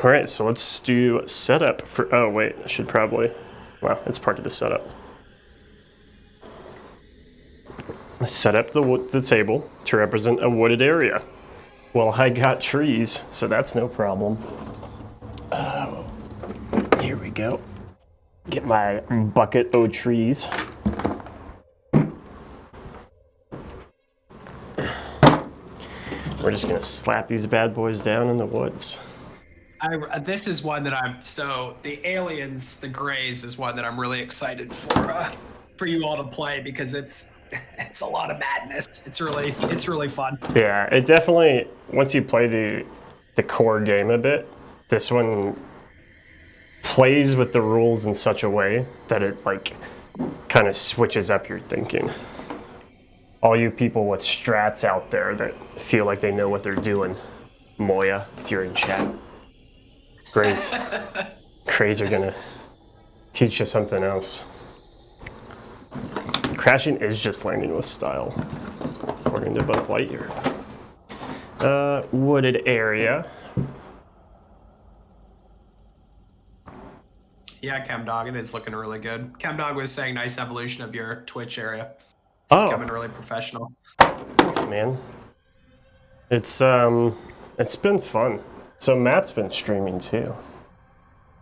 All right, so let's do setup for, oh wait, I should probably, well, it's part of the setup. Set up the table to represent a wooded area. Well, I got trees, so that's no problem. Here we go. Get my bucket o' trees. We're just gonna slap these bad boys down in the woods. This is one that the aliens, the Greys, is one that I'm really excited for you all to play because it's a lot of madness. It's really fun. Yeah, it definitely, once you play the core game a bit, this one plays with the rules in such a way that it like kind of switches up your thinking. All you people with strats out there that feel like they know what they're doing, Moya, if you're in chat, Greys are gonna teach you something else. Crashing is just landing with style, according to Buzz Lightyear. Wooded area. Yeah, ChemDog, it is looking really good. ChemDog was saying nice evolution of your Twitch area. It's Oh, becoming really professional. thanks, man. It's been fun. So Matt's been streaming too.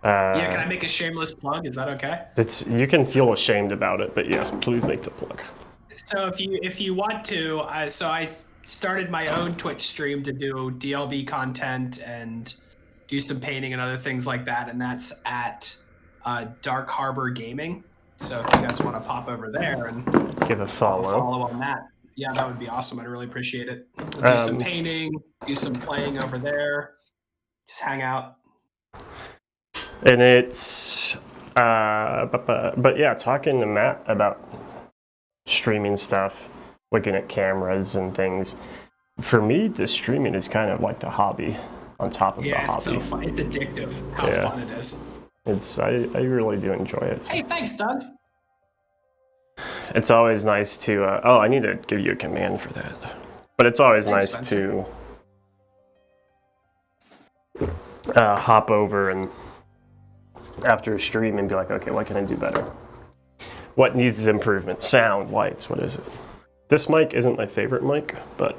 Yeah, can I make a shameless plug? Is that okay? You can feel ashamed about it, but yes, please make the plug. So if you want to, so I started my own Twitch stream to do DLB content and do some painting and other things like that, and that's at Dark Harbor Gaming. So if you guys want to pop over there and give a follow on that, yeah, that would be awesome. I'd really appreciate it. We'll do some painting, do some playing over there, just hang out. And it's but yeah, talking to Matt about streaming stuff, looking at cameras and things. For me, the streaming is kind of like the hobby on top of the hobby. Yeah, it's so fun. It's addictive how fun it is. I really do enjoy it. Hey, thanks, Doug. It's always nice to, I need to give you a command for that. But it's always nice Spencer. To hop over and after a stream and be like, okay, what can I do better? What needs improvement? Sound, lights, what is it? This mic isn't my favorite mic, but,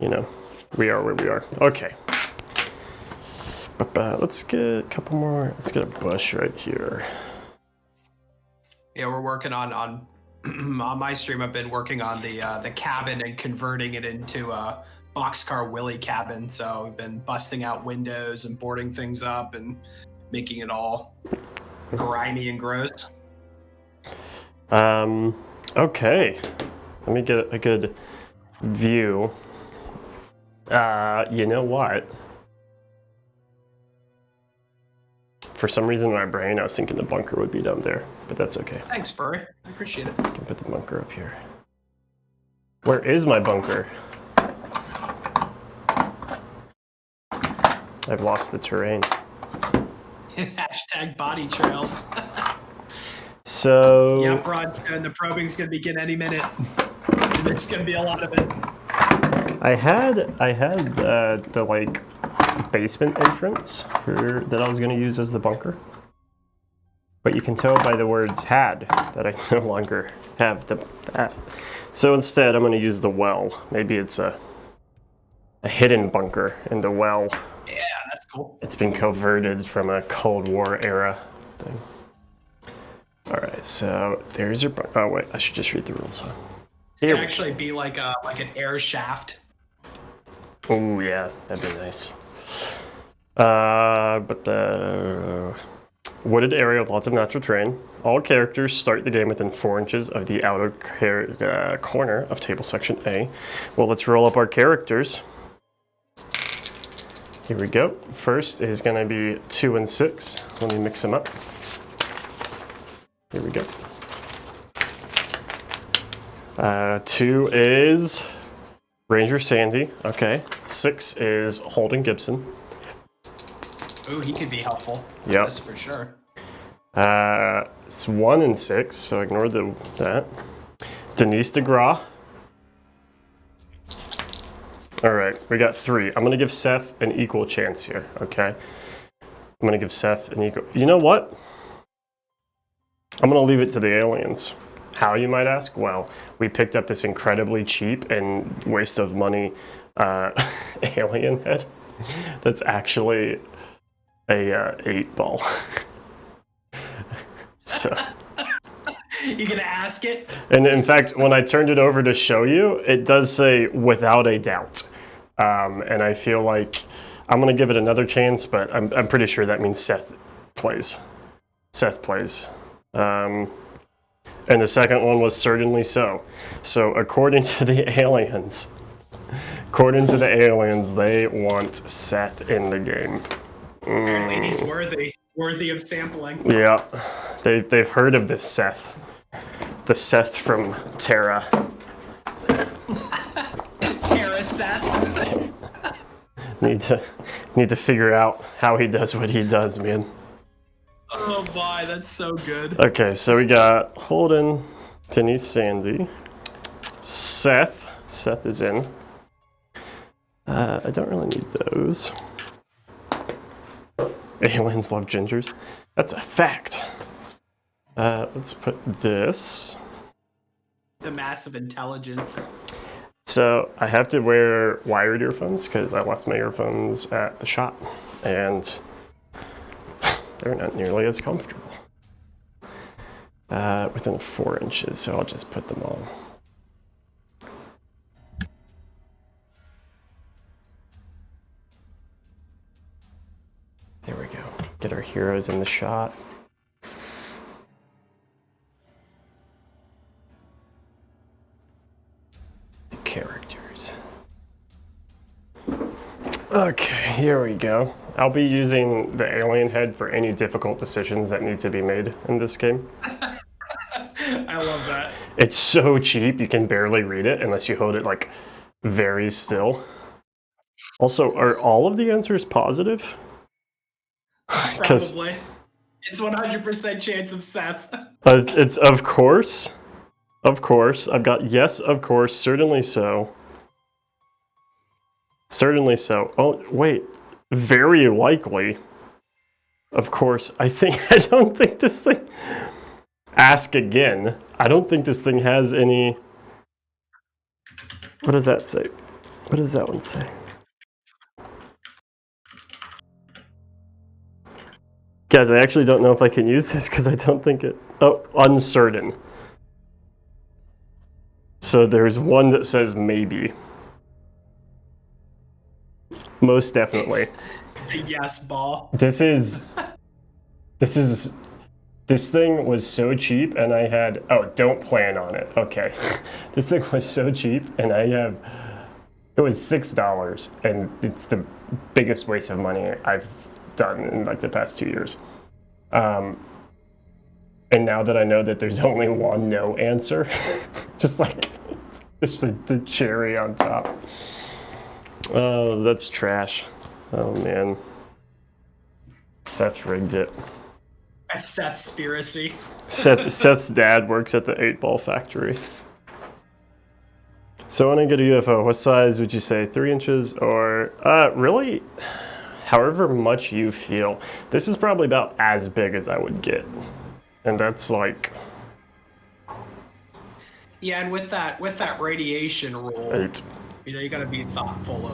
you know, we are where we are. Okay. Let's get a couple more. Let's get a bush right here. Yeah, we're working on my stream. I've been working on the cabin and converting it into a Boxcar Willie cabin. So we've been busting out windows and boarding things up and making it all grimy and gross. Okay. Let me get a good view. You know what? For some reason in my brain, I was thinking the bunker would be down there, but that's okay. Thanks, Furry. I appreciate it. I can put the bunker up here. Where is my bunker? I've lost the terrain. Hashtag body trails. So... Yeah, Broadstone, the probing's going to begin any minute. There's going to be a lot of it. I had the like basement entrance that I was going to use as the bunker, but you can tell by the words "had" that I no longer have that. So instead, I'm going to use the well. Maybe it's a hidden bunker in the well. Yeah, that's cool. It's been converted from a Cold War era thing. All right, so there's your bunker. Oh wait, I should just read the rules. It could actually be like an air shaft. Oh yeah, that'd be nice. But the wooded area with lots of natural terrain. All characters start the game within 4 inches of the outer corner of table section A. Well, let's roll up our characters. Here we go. First is going to be 2 and 6. Let me mix them up. Here we go. 2 is Ranger Sandy. Okay. 6 is Holden Gibson. Ooh, he could be helpful. Yep. That's for sure. It's 1 and 6, so ignore that. Denise DeGraw. All right, we got 3. I'm gonna give Seth an equal chance here, okay? I'm gonna give Seth an equal. You know what? I'm gonna leave it to the aliens. How, you might ask? Well, we picked up this incredibly cheap and waste of money alien head that's actually a 8-ball. So. You gonna ask it? And in fact, when I turned it over to show you, it does say without a doubt. And I feel like I'm gonna give it another chance, but I'm pretty sure that means Seth plays. Seth plays. And the second one was certainly so. So according to the aliens, they want Seth in the game. Apparently he's worthy of sampling. Yeah, they've heard of this Seth. The Seth from Terra. Terra Seth. Need to figure out how he does what he does, man. Oh my, that's so good. Okay, so we got Holden, Denise, Sandy, Seth. Seth is in. I don't really need those. Aliens love gingers. That's a fact. Let's put this. The massive intelligence. So I have to wear wired earphones because I left my earphones at the shop, and they're not nearly as comfortable. Within 4 inches, so I'll just put them all. There we go. Get our heroes in the shot. The characters. Okay, here we go. I'll be using the alien head for any difficult decisions that need to be made in this game. I love that. It's so cheap, you can barely read it unless you hold it like very still. Also, are all of the answers positive? Probably. It's 100% chance of Seth. It's of course. Of course. I've got yes, of course, certainly so. Certainly so. Oh, wait. Very likely. Of course. I don't think this thing... Ask again. I don't think this thing has any... What does that say? What does that one say? Guys, I actually don't know if I can use this because I don't think it... Oh, uncertain. So there's one that says maybe. Most definitely. A yes ball. This thing was so cheap and I had... Oh, don't plan on it. Okay. This thing was so cheap and it was $6 and it's the biggest waste of money I've done in like the past 2 years. And now that I know that there's only one no answer, just like it's the cherry on top. Oh, that's trash. Oh man. Seth rigged it. A Sethspiracy. Seth's dad works at the 8-ball factory. So when I get a UFO, what size would you say? 3 inches or really? However much you feel. This is probably about as big as I would get. And that's like... Yeah, and with that radiation rule, 8. you gotta be thoughtful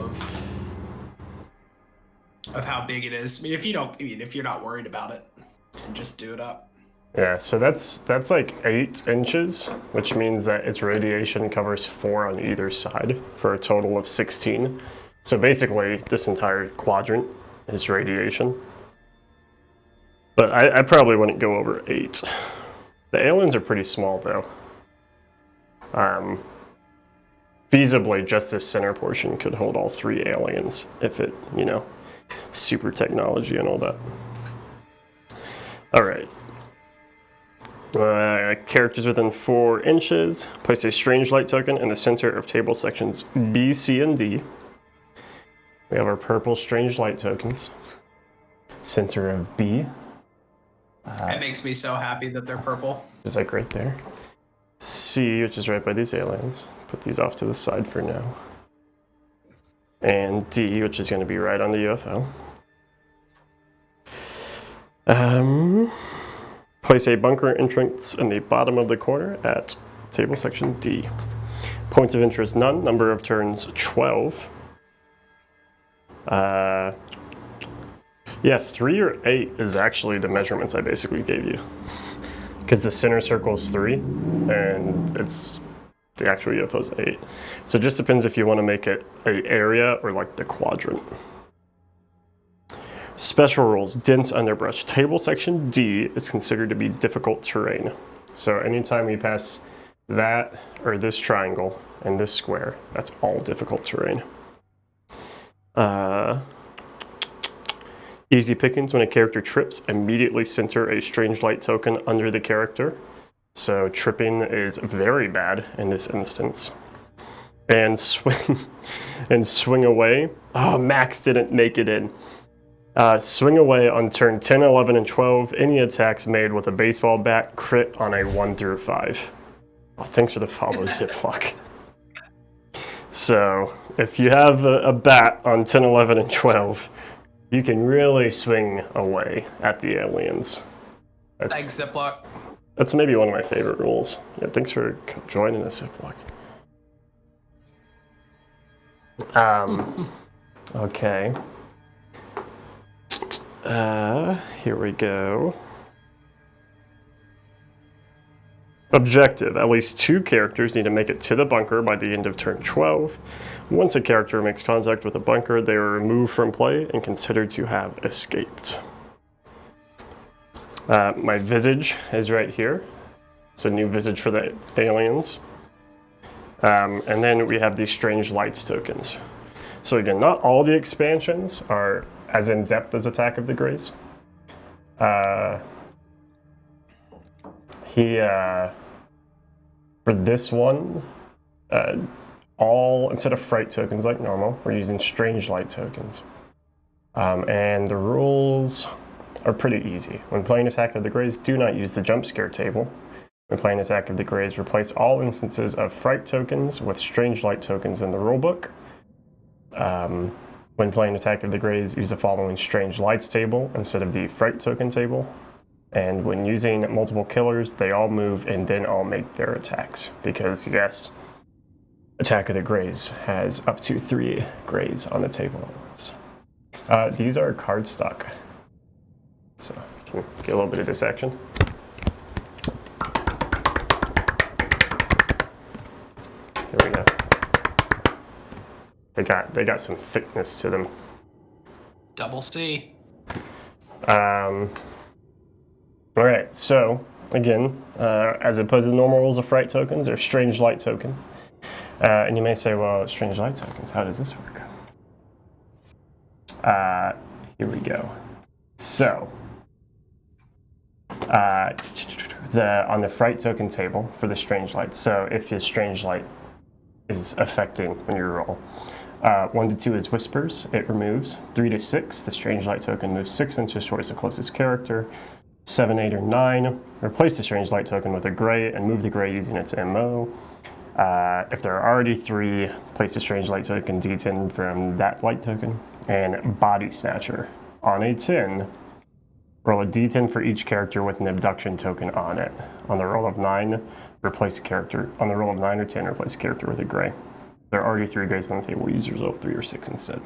of how big it is. I mean, if you're not worried about it, then just do it up. Yeah, so that's like 8 inches, which means that its radiation covers 4 on either side for a total of 16. So basically, this entire quadrant is radiation. But I probably wouldn't go over 8. The aliens are pretty small, though. Feasibly, just this center portion could hold all 3 aliens if it, super technology and all that. All right. Characters within 4 inches. Place a strange light token in the center of table sections B, C, and D. We have our purple strange light tokens. Center of B. It makes me so happy that they're purple. Just like right there. C, which is right by these aliens. Put these off to the side for now. and D, which is going to be right on the UFO. Place a bunker entrance in the bottom of the corner at table section D. Points of interest, none. Number of turns, 12. Yeah, 3 or 8 is actually the measurements I basically gave you. Because the center circle is 3, and it's the actual UFO is 8. So it just depends if you want to make it an area or like the quadrant. Special rules, dense underbrush. Table section D is considered to be difficult terrain. So anytime we pass that or this triangle and this square, that's all difficult terrain. Easy pickings, when a character trips, immediately center a strange light token under the character. So tripping is very bad in this instance. And swing away. Oh, Max didn't make it in. Swing away on turn 10, 11, and 12. Any attacks made with a baseball bat crit on a 1 through 5. Oh, thanks for the follow, Ziploc. So if you have a bat on 10, 11, and 12, you can really swing away at the aliens. Thanks, Ziploc. That's maybe one of my favorite rules. Yeah, thanks for joining us, Ziploc. Okay. Here we go. Objective. At least 2 characters need to make it to the bunker by the end of turn 12. Once a character makes contact with a bunker, they are removed from play and considered to have escaped. My visage is right here. It's a new visage for the aliens. And then we have these strange lights tokens. So again, not all the expansions are as in-depth as Attack of the Greys. For this one, instead of fright tokens like normal, we're using strange light tokens. And the rules are pretty easy. When playing Attack of the Greys, do not use the jump scare table. When playing Attack of the Greys, replace all instances of fright tokens with strange light tokens in the rulebook. When playing Attack of the Greys, use the following strange lights table instead of the fright token table. And when using multiple killers, they all move and then all make their attacks. Because, yes, Attack of the Greys has up to 3 Greys on the table at once. These are cardstock. So you can get a little bit of this action. There we go. They got some thickness to them. Double C. All right, so again, as opposed to the normal rules of fright tokens, they're strange light tokens. And you may say, well, strange light tokens, how does this work? Here we go. So, on the fright token table for the strange light, so if your strange light is affecting when you roll, 1 to 2 is whispers, it removes. 3 to 6, the strange light token moves 6 inches towards the closest character. 7, 8, or 9, replace the strange light token with a gray and move the gray using its MO. If there are already 3, place the strange light token D10 from that light token. And Body Snatcher. On a 10, roll a D10 for each character with an abduction token on it. On the roll of 9, replace a character. On the roll of 9 or 10, replace a character with a gray. If there are already 3 grays on the table, use your result 3 or 6 instead.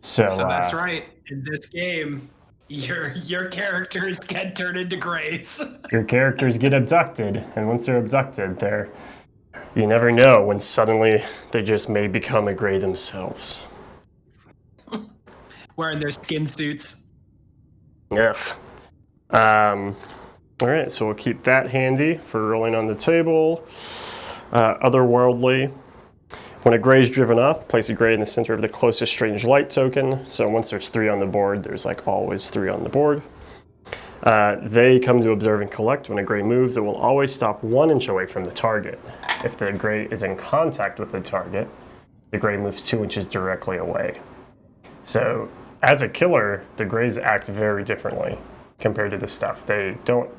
So that's right. In this game, your characters get turned into grays. Your characters get abducted, and once they're abducted, you never know when suddenly they just may become a gray themselves. Wearing their skin suits. Yeah. All right, so we'll keep that handy for rolling on the table. Otherworldly. When a gray is driven off, place a gray in the center of the closest strange light token. So once there's 3 on the board, there's like always 3 on the board. They come to observe and collect. When a gray moves, it will always stop 1 inch away from the target. If the gray is in contact with the target, the gray moves 2 inches directly away. So as a killer, the grays act very differently compared to the stuff. They don't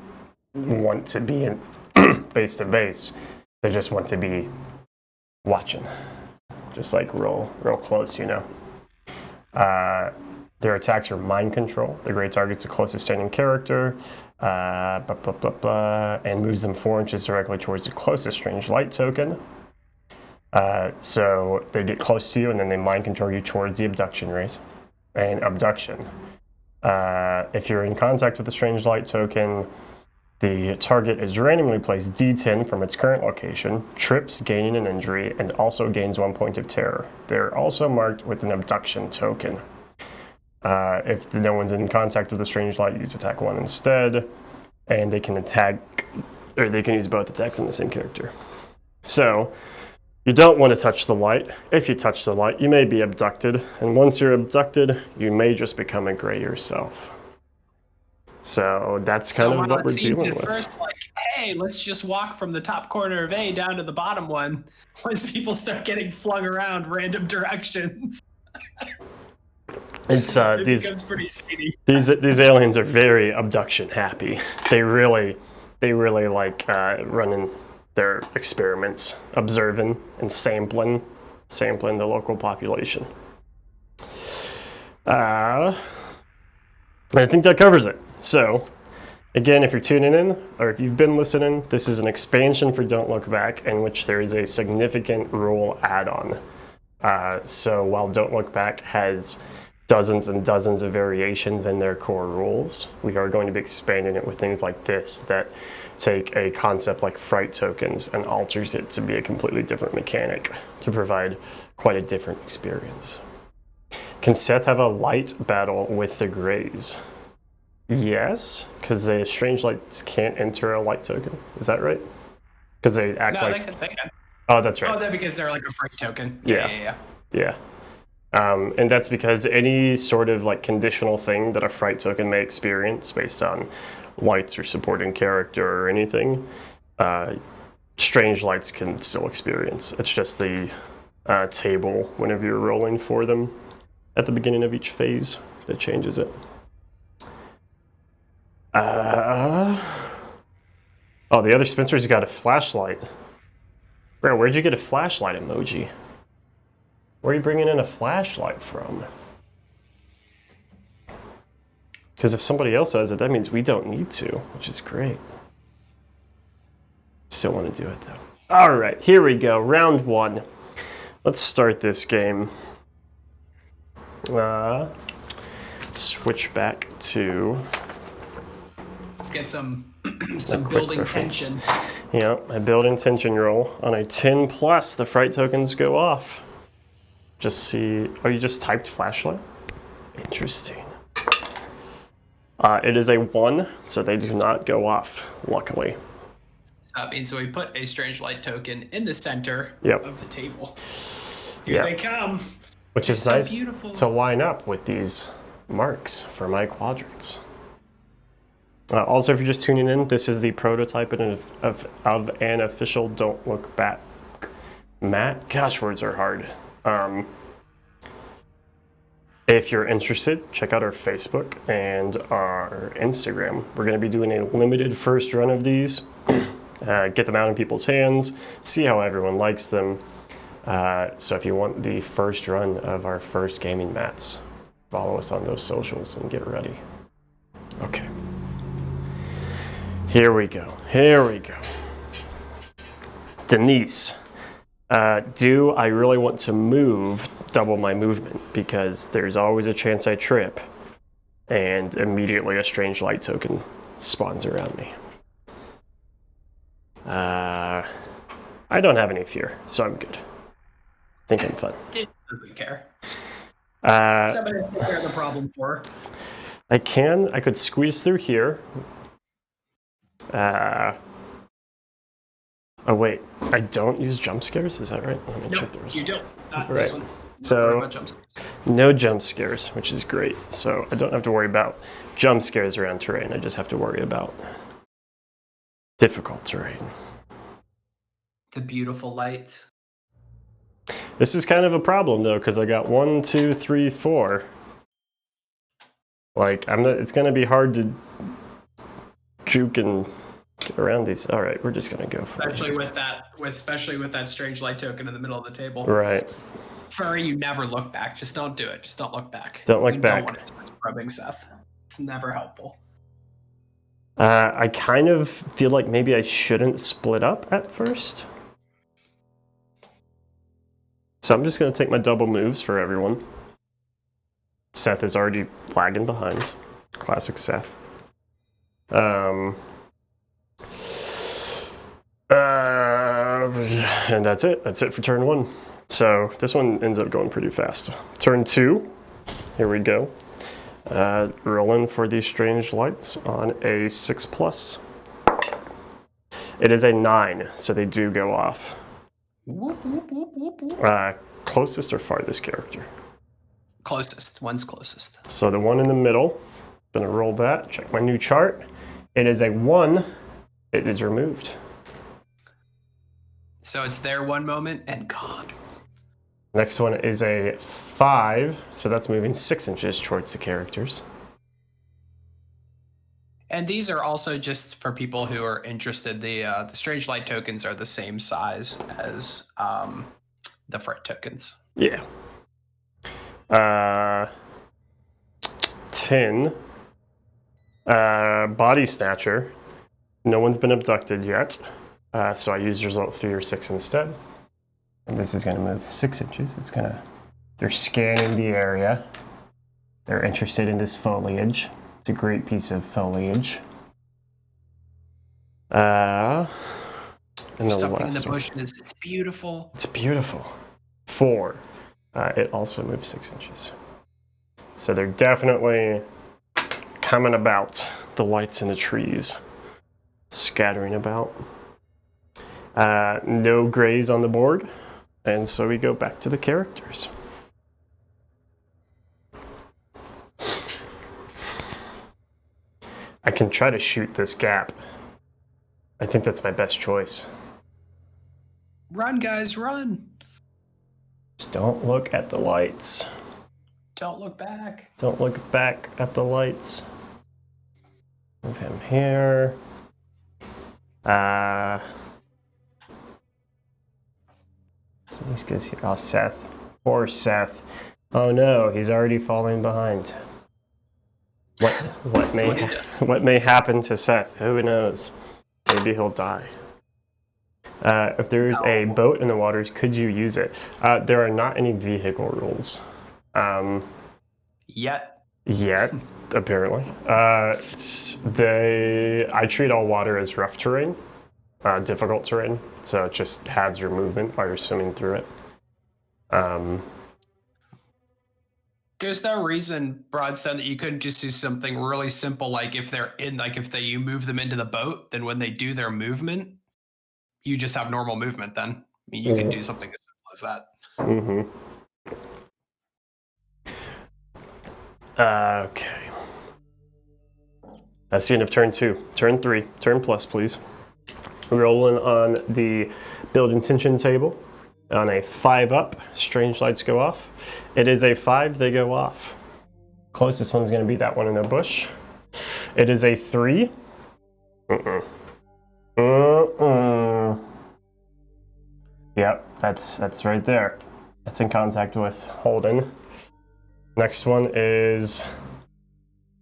want to be in base to base. They just want to be watching. just like real close, you know. Their attacks are mind control. The gray targets the closest standing character, and moves them 4 inches directly towards the closest strange light token. So they get close to you, and then they mind control you towards the abduction rays. And abduction. If you're in contact with the strange light token, the target is randomly placed D10 from its current location, trips, gaining an injury, and also gains 1 point of terror. They're also marked with an abduction token. If no one's in contact with the strange light, use attack 1 instead, and they can attack, or they can use both attacks on the same character. So, you don't want to touch the light. If you touch the light, you may be abducted, and once you're abducted, you may just become a gray yourself. So that's kind of what we're dealing with. First, like, hey, let's just walk from the top corner of A down to the bottom one. Once people start getting flung around random directions. It's it becomes pretty seedy. These aliens are very abduction happy. They really like running their experiments, observing and sampling the local population. I think that covers it. So, again, if you're tuning in, or if you've been listening, this is an expansion for Don't Look Back, in which there is a significant rule add-on. So while Don't Look Back has dozens and dozens of variations in their core rules, we are going to be expanding it with things like this that take a concept like fright tokens and alters it to be a completely different mechanic to provide quite a different experience. Can Seth have a light battle with the Greys? Yes, because the strange lights can't enter a light token. Is that right? Because they act like... they can. Oh, that's right. Oh, that's because they're like a fright token. Yeah. And that's because any sort of like conditional thing that a fright token may experience based on lights or supporting character or anything, strange lights can still experience. It's just the table whenever you're rolling for them at the beginning of each phase that changes it. Oh, the other Spencer's got a flashlight. Bro, where'd you get a flashlight emoji? Where are you bringing in a flashlight from? Because if somebody else has it, that means we don't need to, which is great. Still want to do it though. All right, here we go. Round 1. Let's start this game. Switch back to... Get some building tension. Yeah, I build in tension roll. On a 10 plus, the fright tokens go off. Just see... Oh, you just typed flashlight? Interesting. It is a 1, so they do not go off, luckily. So that means we put a strange light token in the center of the table. Here they come. Which is so nice to line up with these marks for my quadrants. Also, if you're just tuning in, this is the prototype of an official Don't Look Back mat. Gosh, words are hard. If you're interested, check out our Facebook and our Instagram. We're going to be doing a limited first run of these. Get them out in people's hands, see how everyone likes them. So if you want the first run of our first gaming mats, follow us on those socials and get ready. Okay. Here we go. Denise, do I really want to move double my movement? Because there's always a chance I trip and immediately a strange light token spawns around me. I don't have any fear, so I'm good. I think I'm fine. Doesn't care. Somebody take care of the problem for her. I could squeeze through here. Oh wait, I don't use jump scares? Is that right? Let me check those. You don't. Not right. This one. So, no jump scares, which is great. So I don't have to worry about jump scares around terrain. I just have to worry about difficult terrain. The beautiful lights. This is kind of a problem though, because I got 1, 2, 3, 4. Like it's gonna be hard to juke and Get around these. All right, we're just gonna go for Especially with that strange light token in the middle of the table. Right. Furry, you never look back. Just don't do it. Just don't look back. Don't look You back. don't want to see what's probing Seth. It's never helpful. I kind of feel like maybe I shouldn't split up at first. So I'm just going to take my double moves for everyone. Seth is already lagging behind. Classic Seth. And that's it. That's it for turn 1. So this one ends up going pretty fast. Turn 2. Here we go. Rolling for these strange lights on a 6+. It is a 9, so they do go off. Whoop, whoop, whoop, whoop, whoop. Closest or farthest character? Closest. One's closest. So the one in the middle, gonna roll that, check my new chart. It is a 1, it is removed. So it's there one moment and gone. Next one is a 5, so that's moving 6 inches towards the characters. And these are also just for people who are interested. The strange light tokens are the same size as the fret tokens. Yeah. 10. Body Snatcher. No one's been abducted yet, so I use result 3 or 6 instead. And this is going to move 6 inches. They're scanning the area. They're interested in this foliage. It's a great piece of foliage. And the Something in the last one. bush it's beautiful. It's beautiful. 4. It also moves 6 inches. So they're definitely coming about, the lights in the trees, scattering about. No grays on the board, and so we go back to the characters. I can try to shoot this gap. I think that's my best choice. Run, guys, run. Just don't look at the lights. Don't look back. Don't look back at the lights. Move him here. These guys here. Oh, Seth. Poor Seth. Oh no, he's already falling behind. What may happen to Seth? Who knows? Maybe he'll die. If there is a boat in the waters, could you use it? There are not any vehicle rules. Yet, apparently. I treat all water as rough terrain, difficult terrain, so it just halves your movement while you're swimming through it. There's no reason, Broadstone, that you couldn't just do something really simple, like if you move them into the boat, then when they do their movement, you just have normal movement then. I mean, you can do something as simple as that. Mm-hmm. Okay. That's the end of turn 2. Turn 3. Turn plus, please. Rolling on the build intention table. On a 5 up, strange lights go off. It is a 5, they go off. Closest one's going to be that one in the bush. It is a 3. Yep, that's right there. That's in contact with Holden. Next one is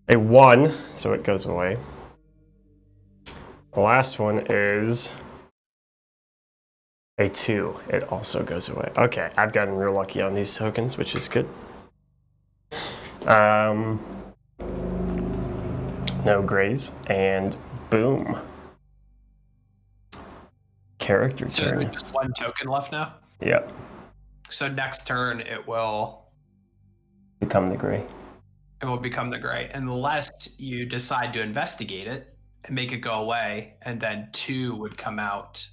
a 1, so it goes away. The last one is a 2. It also goes away. Okay, I've gotten real lucky on these tokens, which is good. No grays, and boom. Character So is turn. there just one token left now? Yep. So next turn it will Become the gray. become the gray, unless you decide to investigate it and make it go away, and then 2 would come out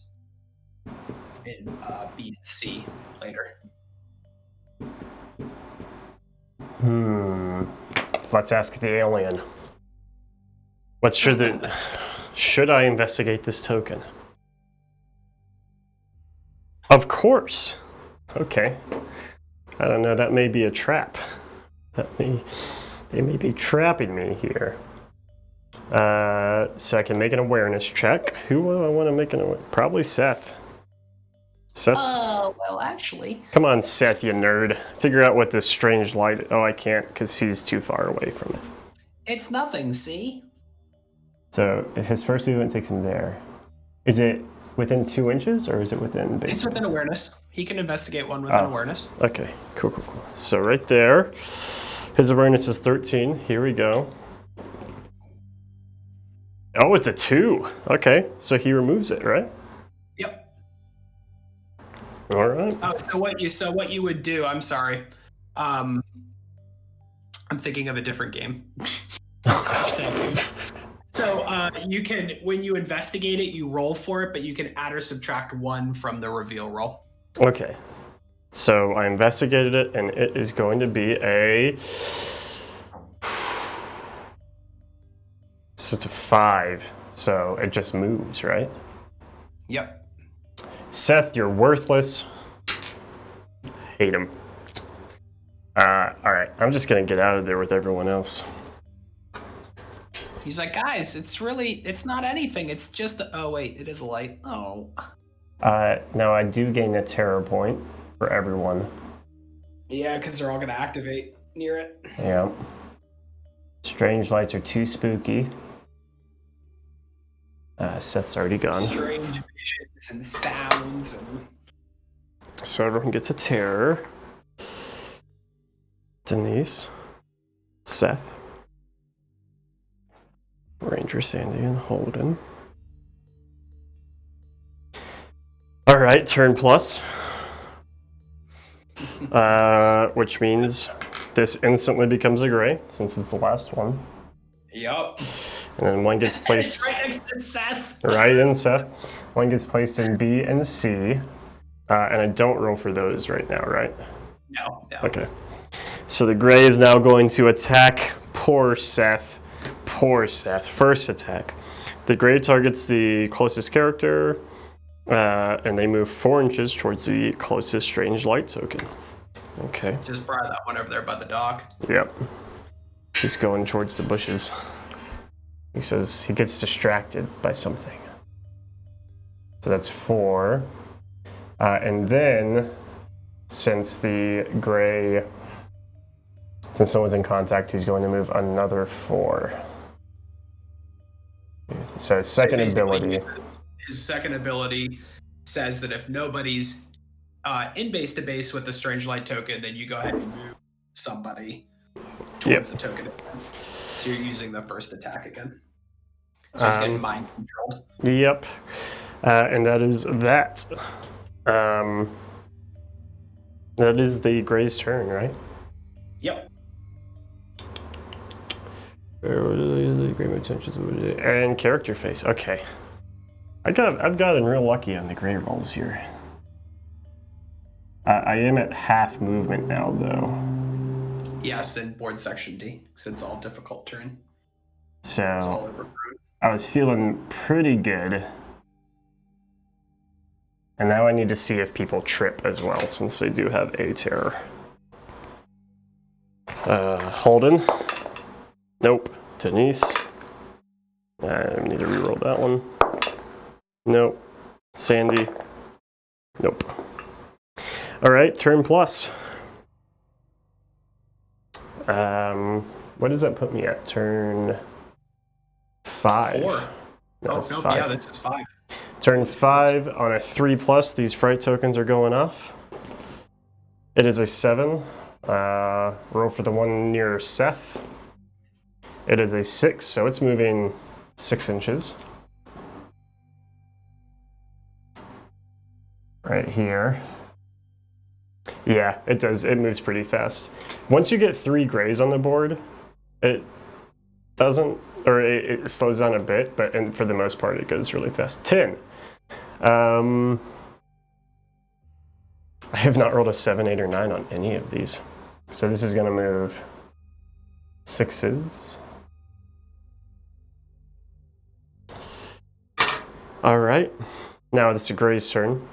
in B and C later. Let's ask the alien. Should I investigate this token? Of course. Okay. I don't know, that may be a trap. They may be trapping me here. So I can make an awareness check. Who will I want to make an awareness? Probably Seth. Seth's... well, actually. Come on, Seth, you nerd. Figure out what this strange light... Oh, I can't, because he's too far away from it. It's nothing, see? So his first movement takes him there. Is it within 2 inches, or is it within base? It's within awareness. He can investigate one within awareness. Okay, cool. So right there, his awareness is 13. Here we go. Oh, it's a 2. Okay, so he removes it, right? Yep. All right. Oh, so what you would do? I'm sorry. I'm thinking of a different game. Thank you. So you can, when you investigate it, you roll for it, but you can add or subtract 1 from the reveal roll. Okay. So I investigated it, and it is going to be a... So it's a 5. So it just moves, right? Yep. Seth, you're worthless. Hate him. All right, I'm just gonna get out of there with everyone else. He's like, guys, it's not anything. It's just, oh wait, it is a light. Oh. Now I do gain a terror point for everyone. Yeah, because they're all gonna activate near it. Yeah. Strange lights are too spooky. Seth's already gone. Strange visions and sounds and... So everyone gets a terror. Denise, Seth, Ranger Sandy, and Holden. All right, turn plus. Which means this instantly becomes a gray, since it's the last one. Yup. And then one gets placed... It's right next to Seth. Right in Seth. One gets placed in B and C. And I don't roll for those right now, right? No. Okay. So the gray is now going to attack poor Seth. Poor Seth. First attack. The gray targets the closest character, and they move 4 inches towards the closest strange light token. Okay. Just brought that one over there by the dock. Yep. He's going towards the bushes. He says he gets distracted by something. So that's 4. And then, since the gray... Since no one's in contact, he's going to move another 4. So his second ability... His second ability says that if nobody's in base to base with the strange light token, then you go ahead and move somebody towards the token again. So you're using the first attack again. So he's getting mind controlled. Yep. And that is that. That is the gray's turn, right? Yep. And character face. Okay. I've gotten real lucky on the gray rolls here. I am at half movement now, though. Yes, in board section D, because it's all difficult terrain. So It's all over road. I was feeling pretty good. And now I need to see if people trip as well, since they do have a terror. Holden. Nope. Denise. I need to reroll that one. Nope. Sandy. Nope. All right, turn plus. What does that put me at? Turn 5. 4. No, it's nope, 5. yeah, this is 5. Turn 5 on a 3+. These fright tokens are going off. It is a 7. Roll for the one near Seth. It is a 6, so it's moving 6 inches. Right here. Yeah, it does. It moves pretty fast. Once you get 3 grays on the board, it doesn't, or it slows down a bit, but for the most part, it goes really fast. 10. I have not rolled a 7, 8, or 9 on any of these. So this is going to move 6s. All right. Now this is Gray's turn.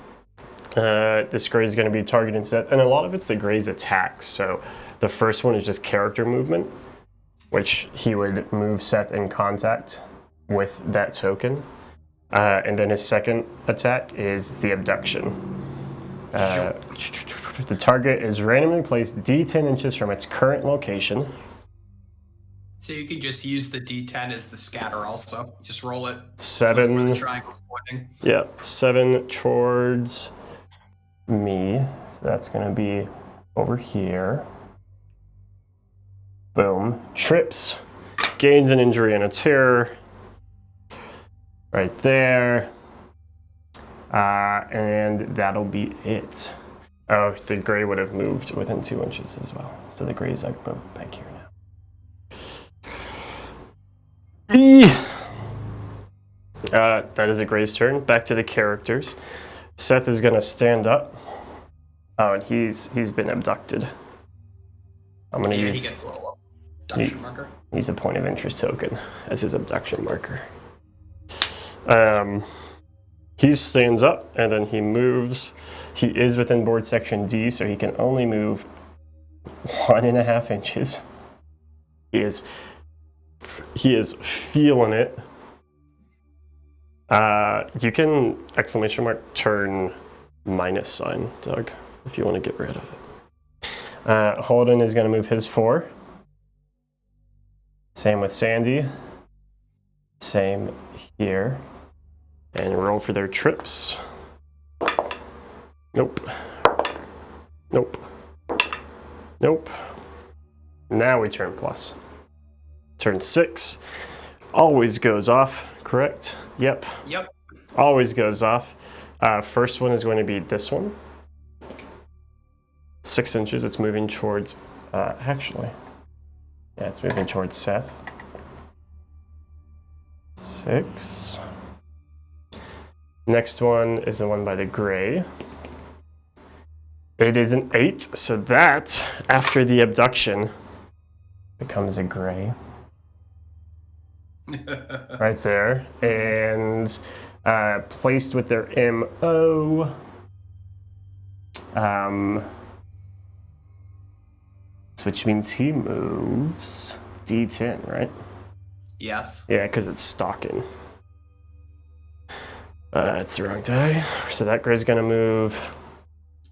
This gray is going to be targeting Seth, and a lot of it's the gray's attacks. So the first one is just character movement. which he would move Seth in contact with that token. And then his second attack is the abduction. The target is randomly placed D10 inches from its current location. So you can just use the D10 as the scatter also. Just roll it. 7. Where the triangle's pointing. Yeah, 7 towards me. So that's going to be over here. Boom. Trips. Gains an injury and a tear. Right there. And that'll be it. Oh, the gray would have moved within 2 inches as well. So the gray is like back here now. That is a gray's turn. Back to the characters. Seth is gonna stand up. Oh, and he's been abducted. I'm gonna use. He gets a little abduction marker. Use a point of interest token as his abduction marker. He stands up and then he moves. He is within board section D, so he can only move 1.5 inches. He is feeling it. You can exclamation mark turn minus sign, Doug, if you want to get rid of it. Holden is going to move his 4. Same with Sandy. Same here. And roll for their trips. Nope. Nope. Nope. Now we turn plus. Turn 6. Always goes off, correct? Yep. Yep. Always goes off. First one is going to be this one. 6 inches. It's moving towards, actually. Yeah, it's moving towards Seth. 6. Next one is the one by the gray. It is an 8, so that, after the abduction, becomes a gray. Right there. And placed with their MO. Which means he moves D10, right? Yes. Yeah, because it's stalking. It's the wrong die. So that gray's going to move.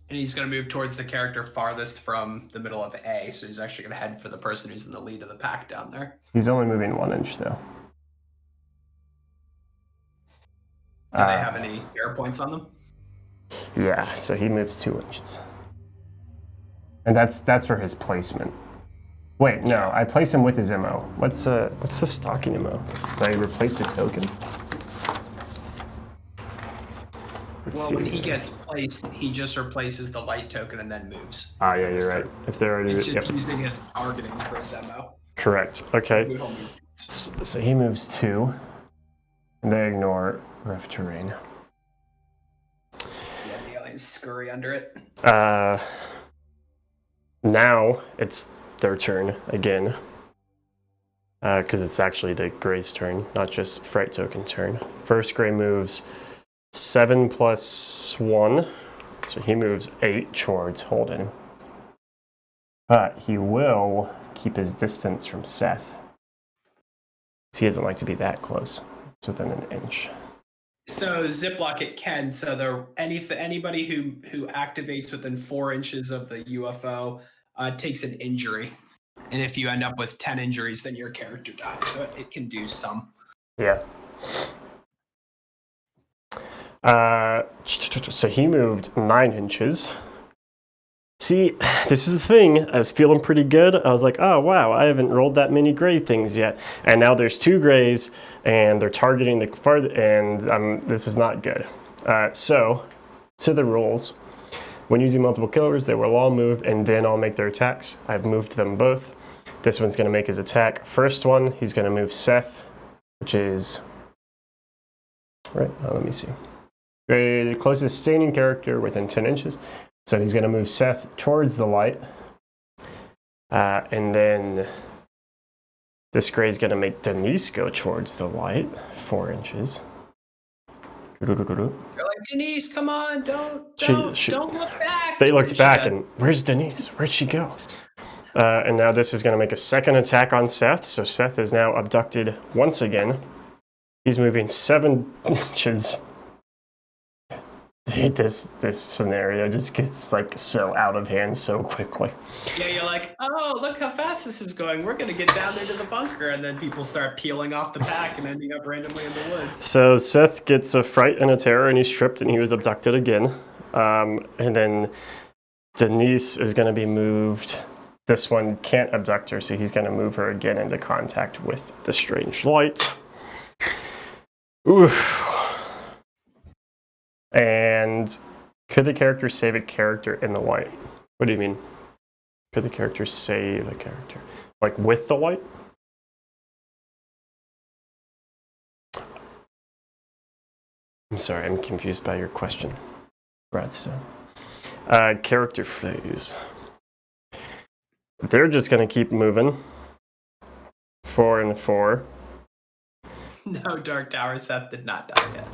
And he's going to move towards the character farthest from the middle of A, so he's actually going to head for the person who's in the lead of the pack down there. He's only moving 1 inch, though. Do they have any error points on them? Yeah, so he moves 2 inches. And that's for his placement. Wait, no, I place him with his MO. What's the stalking MO? Did I replace the token? Well, when he gets placed, he just replaces the light token and then moves. Ah, yeah, you're right. If they're already, it's just using his targeting for his MO. Correct. Okay. So he moves 2, and they ignore rough terrain. Yeah, the aliens scurry under it. Now it's their turn again, because it's actually the gray's turn, not just fright token turn. First gray moves 7 plus 1, so he moves 8 towards Holden. But he will keep his distance from Seth. He doesn't like to be that close. It's within an inch. So ziplock it can. So anybody who activates within 4 inches of the UFO takes an injury. And if you end up with 10 injuries, then your character dies. So it can do some. Yeah. So he moved 9 inches. See, this is the thing. I was feeling pretty good. I was like, oh, wow, I haven't rolled that many gray things yet. And now there's 2 grays, and they're targeting the farther, and this is not good. So, to the rules. When using multiple killers, they will all move, and then I'll make their attacks. I've moved them both. This one's going to make his attack. First one, he's going to move Seth, which is... Right, let me see. The closest staining character within 10 inches. So he's going to move Seth towards the light. And then this gray is going to make Denise go towards the light, 4 inches. They're like, Denise, come on, don't look back. They looked back and, where's Denise? Where'd she go? And now this is going to make a second attack on Seth. So Seth is now abducted once again. He's moving 7 inches. Dude, this scenario just gets like so out of hand so quickly. Yeah, you're like, oh, look how fast this is going. We're gonna get down there to the bunker, and then people start peeling off the pack and ending up randomly in the woods. So Seth gets a fright and a terror, and he's tripped, and he was abducted again. And then Denise is going to be moved. This one can't abduct her, so he's going to move her again into contact with the strange light. Oof. And could the character save a character in the light? What do you mean? Could the character save a character? Like with the light? I'm sorry, I'm confused by your question, Bradstone. Character phase. They're just going to keep moving. 4 and 4. No, Dark Tower Seth did not die yet.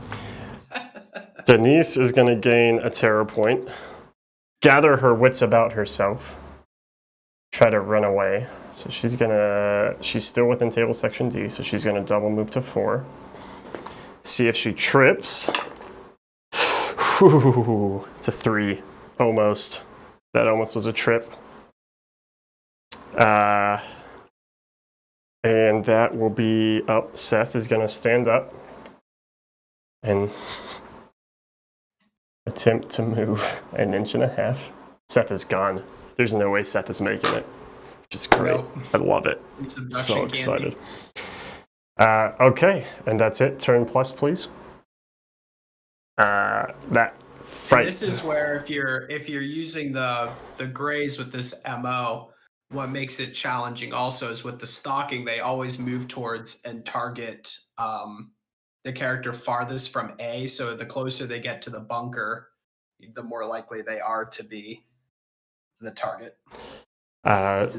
Denise is going to gain a terror point, gather her wits about herself, try to run away. So she's still within table section D, so she's gonna double move to 4. See if she trips. Whew, it's a 3, almost. That almost was a trip. And that will be, Seth is gonna stand up and attempt to move 1.5 inches. Seth is gone. There's no way Seth is making it. Which is great. Nope. I love it. So Candy. excited. Okay, and that's it. Turn plus, please. That fright. This is where if you're using the grays with this MO, what makes it challenging also is with the stalking, they always move towards and target the character farthest from A, so the closer they get to the bunker, the more likely they are to be the target. 8.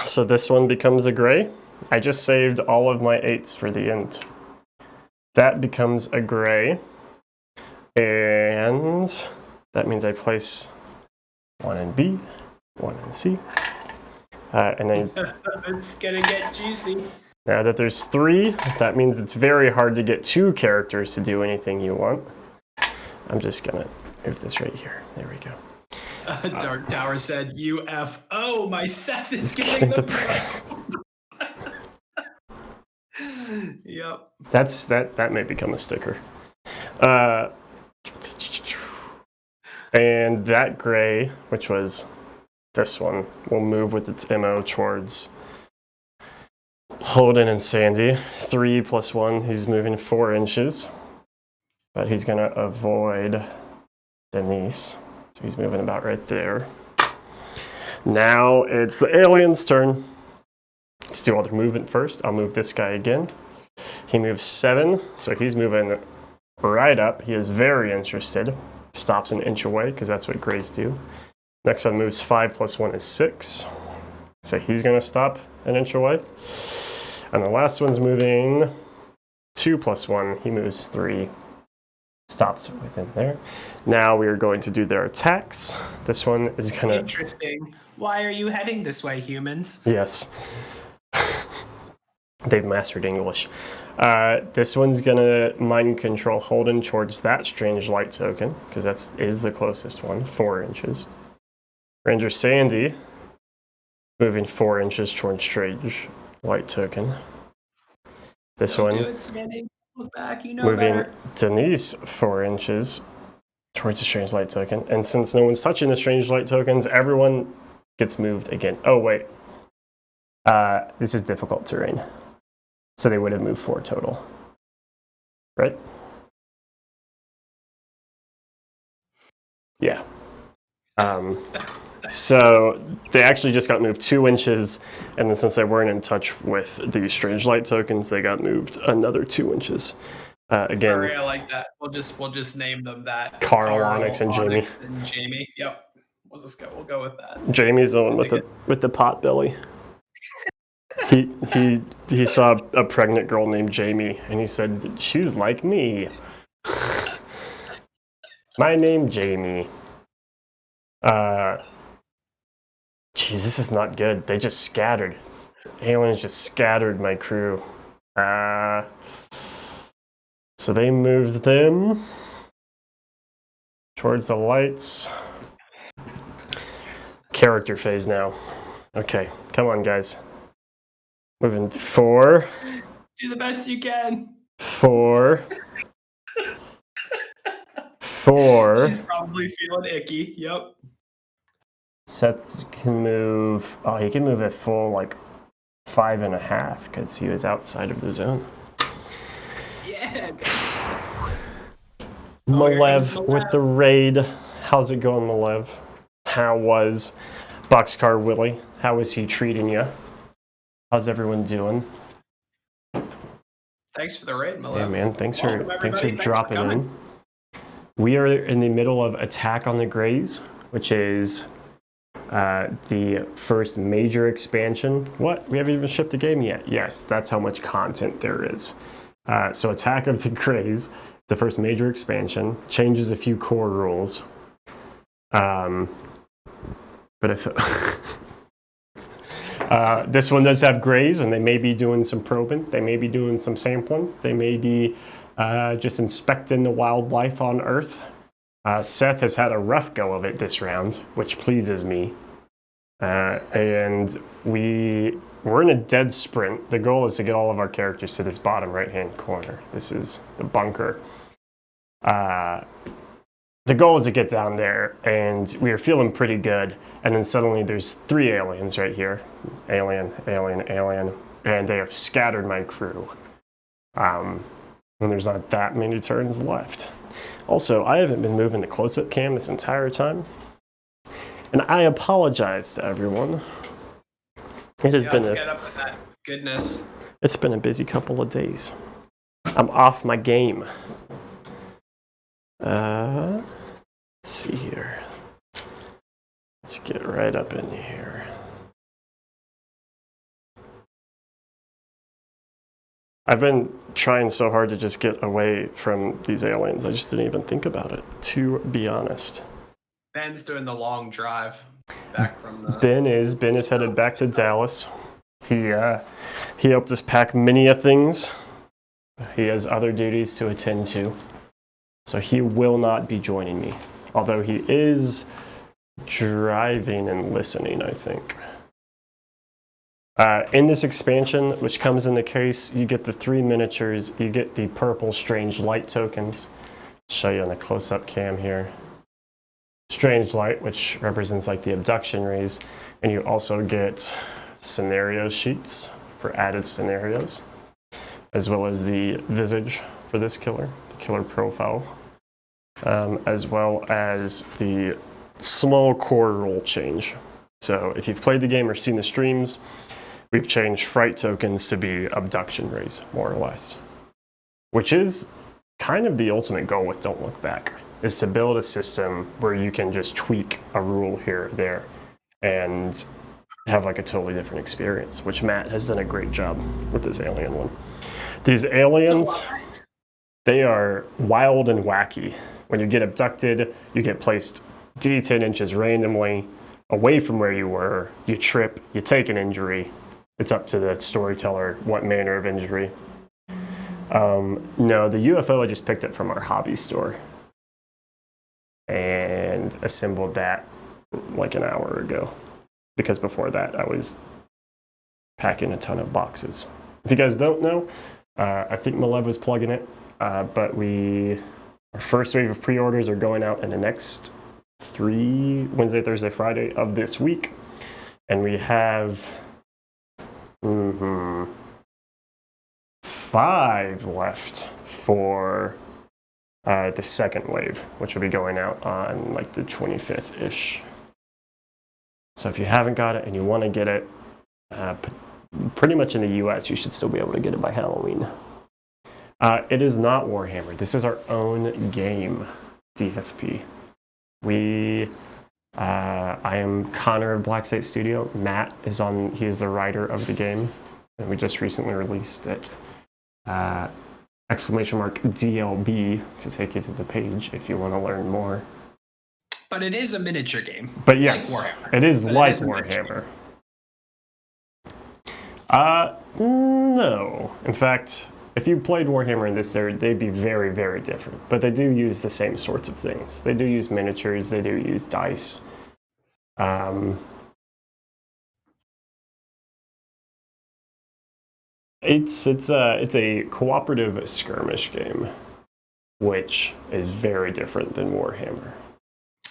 So this one becomes a gray. I just saved all of my 8s for the end. That becomes a gray. And that means I place 1 in B, 1 in C. And then it's gonna get juicy. Now that there's 3, that means it's very hard to get 2 characters to do anything you want. I'm just gonna move this right here. There we go. Dark Tower said, UFO, my Seth is getting the Yep. That may become a sticker. And that gray, which was this one, will move with its MO towards Holden and Sandy. 3 plus 1, he's moving 4 inches. But he's going to avoid Denise. So he's moving about right there. Now it's the alien's turn. Let's do all the movement first. I'll move this guy again. He moves 7, so he's moving right up. He is very interested. Stops 1 inch away, because that's what grays do. Next one moves 5 plus 1 is 6. So he's going to stop 1 inch away. And the last one's moving 2 plus 1. He moves 3. Stops within there. Now we are going to do their attacks. This one is going to... Interesting. Why are you heading this way, humans? Yes. They've mastered English. This one's going to mind control Holden towards that strange light token, because that is the closest one, 4 inches. Ranger Sandy moving 4 inches towards strange light token. This Don't one do it, Sandy. Look back, you know moving better. Denise 4 inches towards the strange light token. And since no one's touching the strange light tokens, everyone gets moved again. Oh, wait. This is difficult terrain. So they would have moved 4 total. Right? Yeah. So they actually just got moved 2 inches, and then since they weren't in touch with the strange light tokens, they got moved another 2 inches. Again, Sorry, I like that. We'll just name them that. Carl, Onyx, and Jamie. Onyx, and Jamie. Yep. We'll go with that. Jamie's the one with the pot belly. He saw a pregnant girl named Jamie, and he said, "She's like me. My name Jamie." Jeez, this is not good. They just scattered. Aliens just scattered my crew. So they moved them towards the lights. Character phase now. Okay, come on, guys. Moving 4. Do the best you can. 4. 4. She's probably feeling icky. Yep. Seth can move. Oh, he can move at full like 5.5 because he was outside of the zone. Yeah. Malev with the raid. How's it going, Malev? How was Boxcar Willie? How is he treating you? How's everyone doing? Thanks for the raid, Malev. Yeah, man. Thanks for dropping for in. We are in the middle of Attack on the Greys, which is the first major expansion. What? We haven't even shipped the game yet. Yes, that's how much content there is. So Attack of the Greys, the first major expansion, changes a few core rules. But if this one does have Greys, and they may be doing some probing, they may be doing some sampling, they may be just inspecting the wildlife on Earth. Seth has had a rough go of it this round, which pleases me. And we're in a dead sprint. The goal is to get all of our characters to this bottom right-hand corner. This is the bunker. The goal is to get down there, and we are feeling pretty good. And then suddenly there's 3 aliens right here. Alien, and they have scattered my crew. And there's not that many turns left. Also, I haven't been moving the close-up cam this entire time. And I apologize to everyone. It has been let's get up with that goodness. It's been a busy couple of days. I'm off my game. Let's see here. Let's get right up in here. I've been trying so hard to just get away from these aliens. I just didn't even think about it, to be honest. Ben's doing the long drive back from the... Ben is headed back to Dallas. He helped us pack many a things. He has other duties to attend to. So he will not be joining me. Although he is driving and listening, I think. In this expansion, which comes in the case, you get the 3 miniatures, you get the purple strange light tokens. I'll show you on the close-up cam here. Strange light, which represents like the abduction rays, and you also get scenario sheets for added scenarios, as well as the visage for this killer, the killer profile, as well as the small core rule change. So if you've played the game or seen the streams, we've changed fright tokens to be abduction rays, more or less, which is kind of the ultimate goal with Don't Look Back, is to build a system where you can just tweak a rule here or there and have like a totally different experience, which Matt has done a great job with this alien one. These aliens, they are wild and wacky. When you get abducted, you get placed D10 inches randomly away from where you were, you trip, you take an injury. It's up to the storyteller what manner of injury. No, the UFO I just picked up from our hobby store and assembled that like an hour ago, because before that I was packing a ton of boxes. If you guys don't know, I think Malev was plugging it, but our first wave of pre-orders are going out in the next 3 Wednesday, Thursday, Friday of this week, and we have 5 left for the second wave, which will be going out on like the 25th-ish. So if you haven't got it and you want to get it, pretty much in the US, you should still be able to get it by Halloween. It is not Warhammer. This is our own game, DFP. I am Connor of Black State Studio. Matt is he is the writer of the game, and we just recently released it. !DLB to take you to the page if you want to learn more. But it is a miniature game. But yes, like Warhammer. it is But like it is a miniature game. Warhammer. No. In fact, if you played Warhammer in this, they'd be very, very different. But they do use the same sorts of things. They do use miniatures. They do use dice. It's a cooperative skirmish game, which is very different than Warhammer.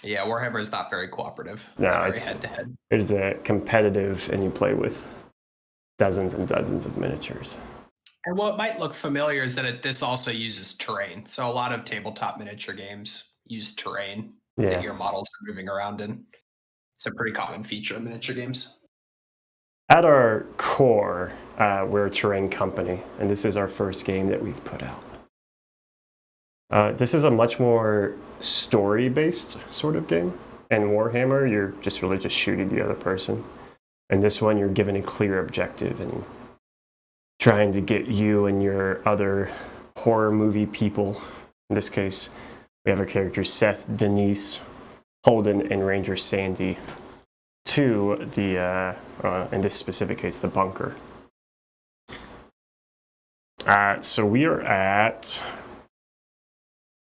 Yeah, Warhammer is not very cooperative. No, It's very it's head-to-head. it is a competitive, and you play with dozens and dozens of miniatures. And what might look familiar is that this also uses terrain. So a lot of tabletop miniature games use terrain Yeah. that your models are moving around in. It's a pretty common feature of miniature games. At our core, we're a terrain company, and this is our first game that we've put out. This is a much more story-based sort of game. In Warhammer, you're just really just shooting the other person. And this one, you're given a clear objective and trying to get you and your other horror movie people. In this case, we have our characters Seth, Denise, Holden, and Ranger Sandy to the, in this specific case, the bunker. So we are at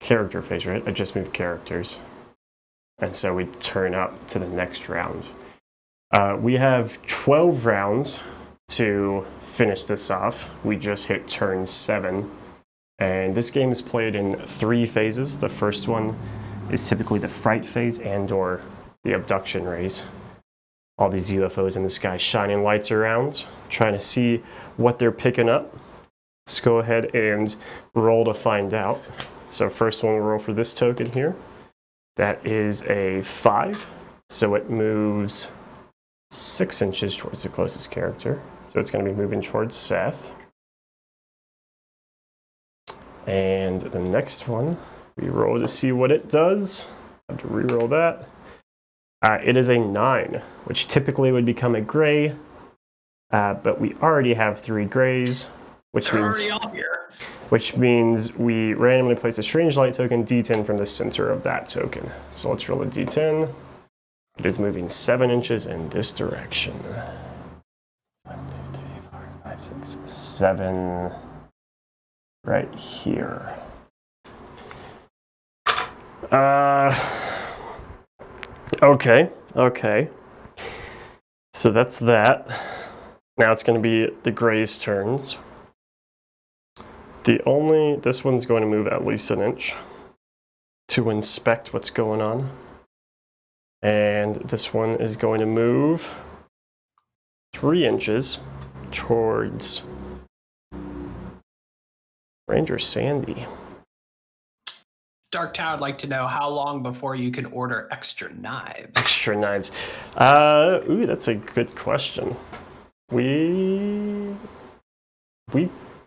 character phase, right? I just moved characters. And so we turn up to the next round. We have 12 rounds to finish this off. We just hit turn 7. And this game is played in 3 phases. The first one is typically the fright phase and or the abduction race. All these UFOs in the sky shining lights around, trying to see what they're picking up. Let's go ahead and roll to find out. So first one we'll roll for this token here. That is a 5. So it moves 6 inches towards the closest character. So it's going to be moving towards Seth. And the next one, we roll to see what it does. I have to re-roll that. It is a 9, which typically would become a gray, but we already have 3 grays, which means we randomly place a strange light token D10 from the center of that token. So let's roll a D10. It is moving 7 inches in this direction. 1, 2, 3, 4, 5, 6, 7. Right here. Okay. So that's that. Now it's going to be the Gray's turns. This one's going to move at least an inch to inspect what's going on. And this one is going to move 3 inches towards Ranger Sandy. Dark Tower would like to know how long before you can order extra knives. Extra knives. That's a good question. We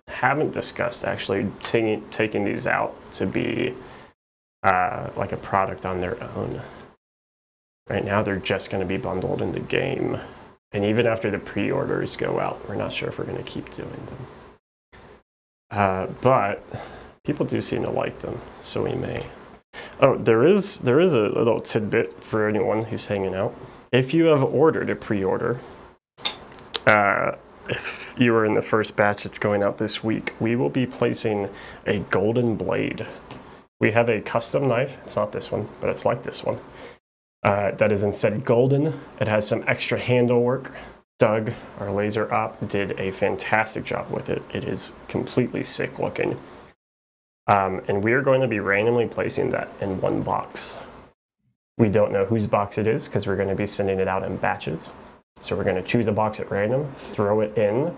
haven't discussed actually taking these out to be like a product on their own. Right now, they're just going to be bundled in the game. And even after the pre-orders go out, we're not sure if we're going to keep doing them. But people do seem to like them, so we may. Oh, there is a little tidbit for anyone who's hanging out. If you have ordered a pre-order, if you were in the first batch that's going out this week, we will be placing a golden blade. We have a custom knife. It's not this one, but it's like this one. That is instead golden. It has some extra handle work. Doug, our laser op, did a fantastic job with it. It is completely sick looking. And we are going to be randomly placing that in one box. We don't know whose box it is because we're going to be sending it out in batches. So we're going to choose a box at random, throw it in,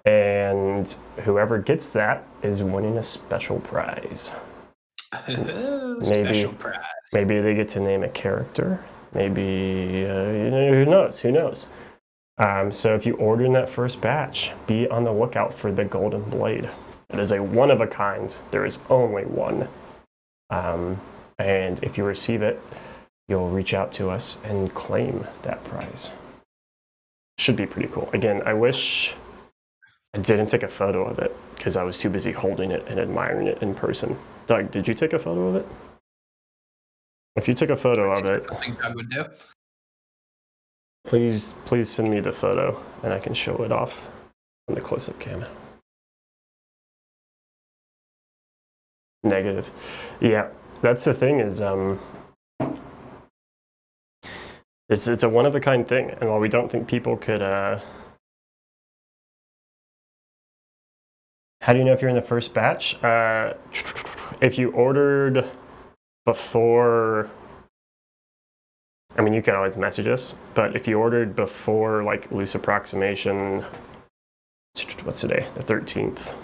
and whoever gets that is winning a special prize. Special prize. Maybe they get to name a character. Maybe, who knows? So if you order in that first batch, be on the lookout for the golden blade. It is a one of a kind. There is only one. And if you receive it, you'll reach out to us and claim that prize. Should be pretty cool. Again, I wish I didn't take a photo of it because I was too busy holding it and admiring it in person. Doug, did you take a photo of it? If you took a photo of Seems like it, something Doug would do. please send me the photo and I can show it off on the close-up camera. Negative. Yeah, that's the thing is, it's a one-of-a-kind thing, and while we don't think people could, how do you know if you're in the first batch? If you ordered before, I mean, you can always message us, but if you ordered before, like, loose approximation, what's today? The 13th.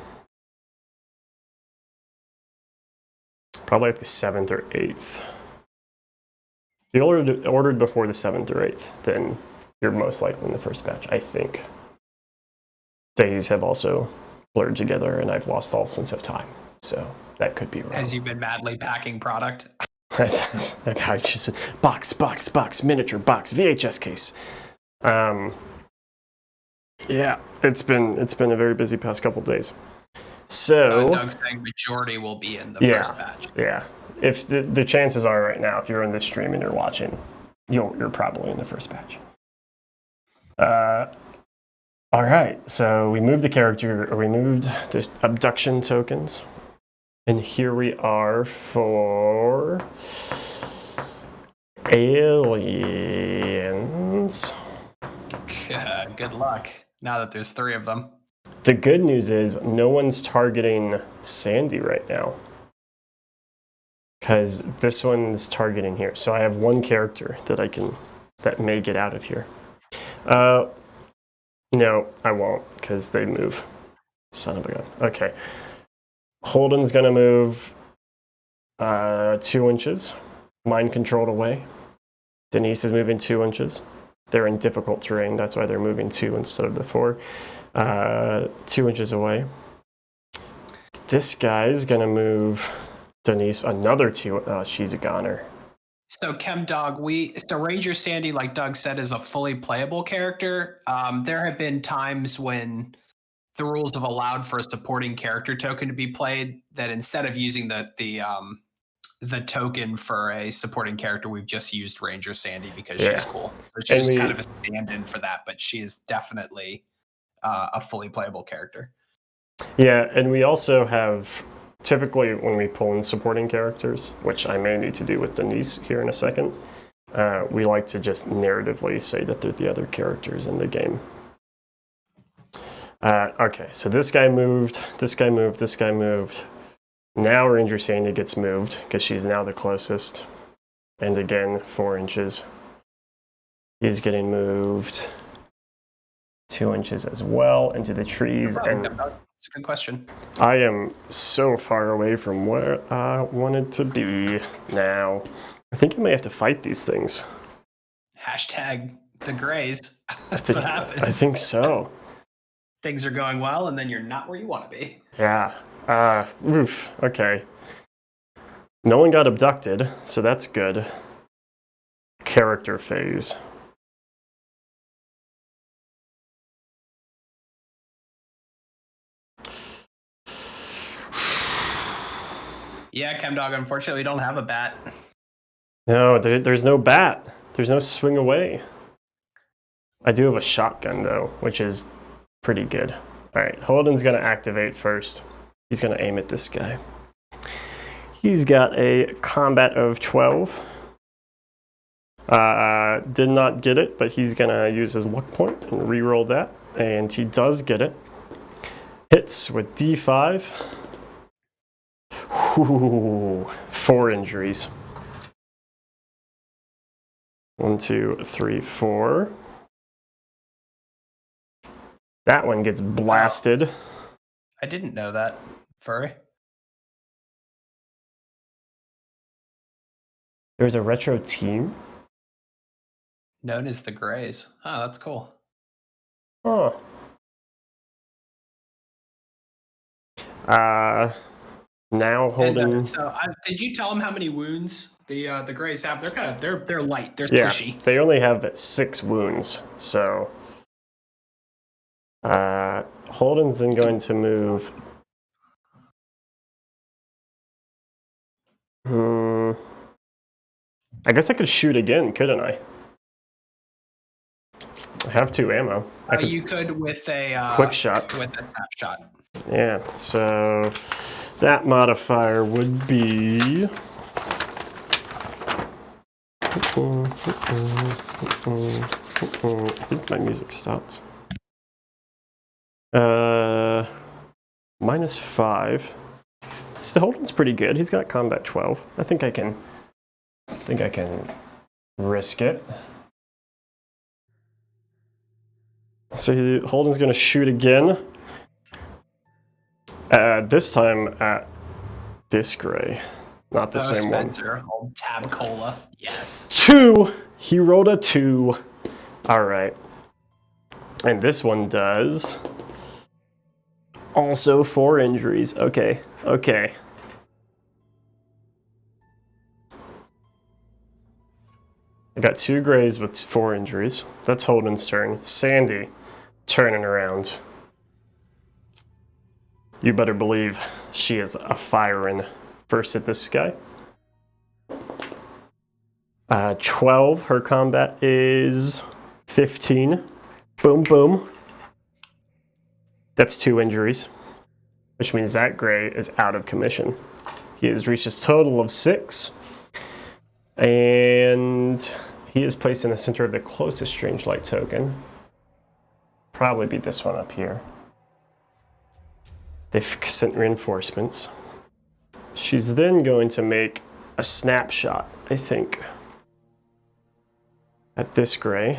Probably like the 7th or 8th. If you ordered before the 7th or 8th, then you're most likely in the first batch, I think. Days have also blurred together, and I've lost all sense of time, so that could be wrong. Has you been madly packing product? Okay, just box, miniature box, VHS case. Yeah, it's been a very busy past couple days. So Doug's saying majority will be in the first batch. Yeah, if the chances are right now, if you're in this stream and you're watching, you're probably in the first batch. All right, so we moved the abduction tokens, and here we are for aliens. Good luck. Now that there's 3 of them. The good news is no one's targeting Sandy right now, because this one's targeting here. So I have one character that may get out of here. No, I won't, because they move. Son of a gun. Okay. Holden's gonna move 2 inches. Mind controlled away. Denise is moving 2 inches. They're in difficult terrain, that's why they're moving 2 instead of the 4. 2 inches away. This guy's gonna move Denise another 2. Oh, she's a goner. So ChemDog, so Ranger Sandy, like Doug said, is a fully playable character. There have been times when the rules have allowed for a supporting character token to be played, that instead of using the token for a supporting character, we've just used Ranger Sandy because she's cool. So she's kind of a stand-in for that, but she is definitely a fully playable character. Yeah, and we also have, typically when we pull in supporting characters, which I may need to do with Denise here in a second, we like to just narratively say that they're the other characters in the game. Okay, so this guy moved, this guy moved, this guy moved. Now Ranger Sandy gets moved because she's now the closest. And again, 4 inches. He's getting moved 2 inches as well into the trees. And that's a good question. I am so far away from where I wanted to be now. I think I may have to fight these things. Hashtag the Greys. That's what happens. I think so. Things are going well, and then you're not where you want to be. Yeah. Oof. Okay. No one got abducted, so that's good. Character phase. Yeah, ChemDog, unfortunately, we don't have a bat. No, there's no bat. There's no swing away. I do have a shotgun, though, which is pretty good. All right, Holden's going to activate first. He's going to aim at this guy. He's got a combat of 12. Did not get it, but he's going to use his luck point and re-roll that. And he does get it. Hits with D5. Ooh, 4 injuries. 1, 2, 3, 4. That one gets blasted. I didn't know that, Furry. There's a retro team known as the Greys. Oh, that's cool. Oh. Now Holden. And, did you tell them how many wounds the Greys have? They're light. They're squishy. They only have 6 wounds. So Holden's then going to move. I guess I could shoot again, couldn't I? I have 2 ammo. You could with a quick shot. With a snapshot. Yeah, so that modifier would be. I think my music stopped. -5. Holden's pretty good. He's got combat 12. I think I can risk it. So Holden's gonna shoot again. This time at this gray. Not the same Spencer, old Tab Cola. Yes. 2! He rolled a 2. Alright. And this one does also 4 injuries. Okay. Okay. I got 2 grays with 4 injuries. That's Holden's turn. Sandy, turning around. You better believe she is a firing. First at this guy. 12. Her combat is 15. Boom, boom. That's 2 injuries, which means that gray is out of commission. He has reached his total of 6. And he is placed in the center of the closest strange light token. Probably be this one up here. They've sent reinforcements. She's then going to make a snapshot, I think, at this gray.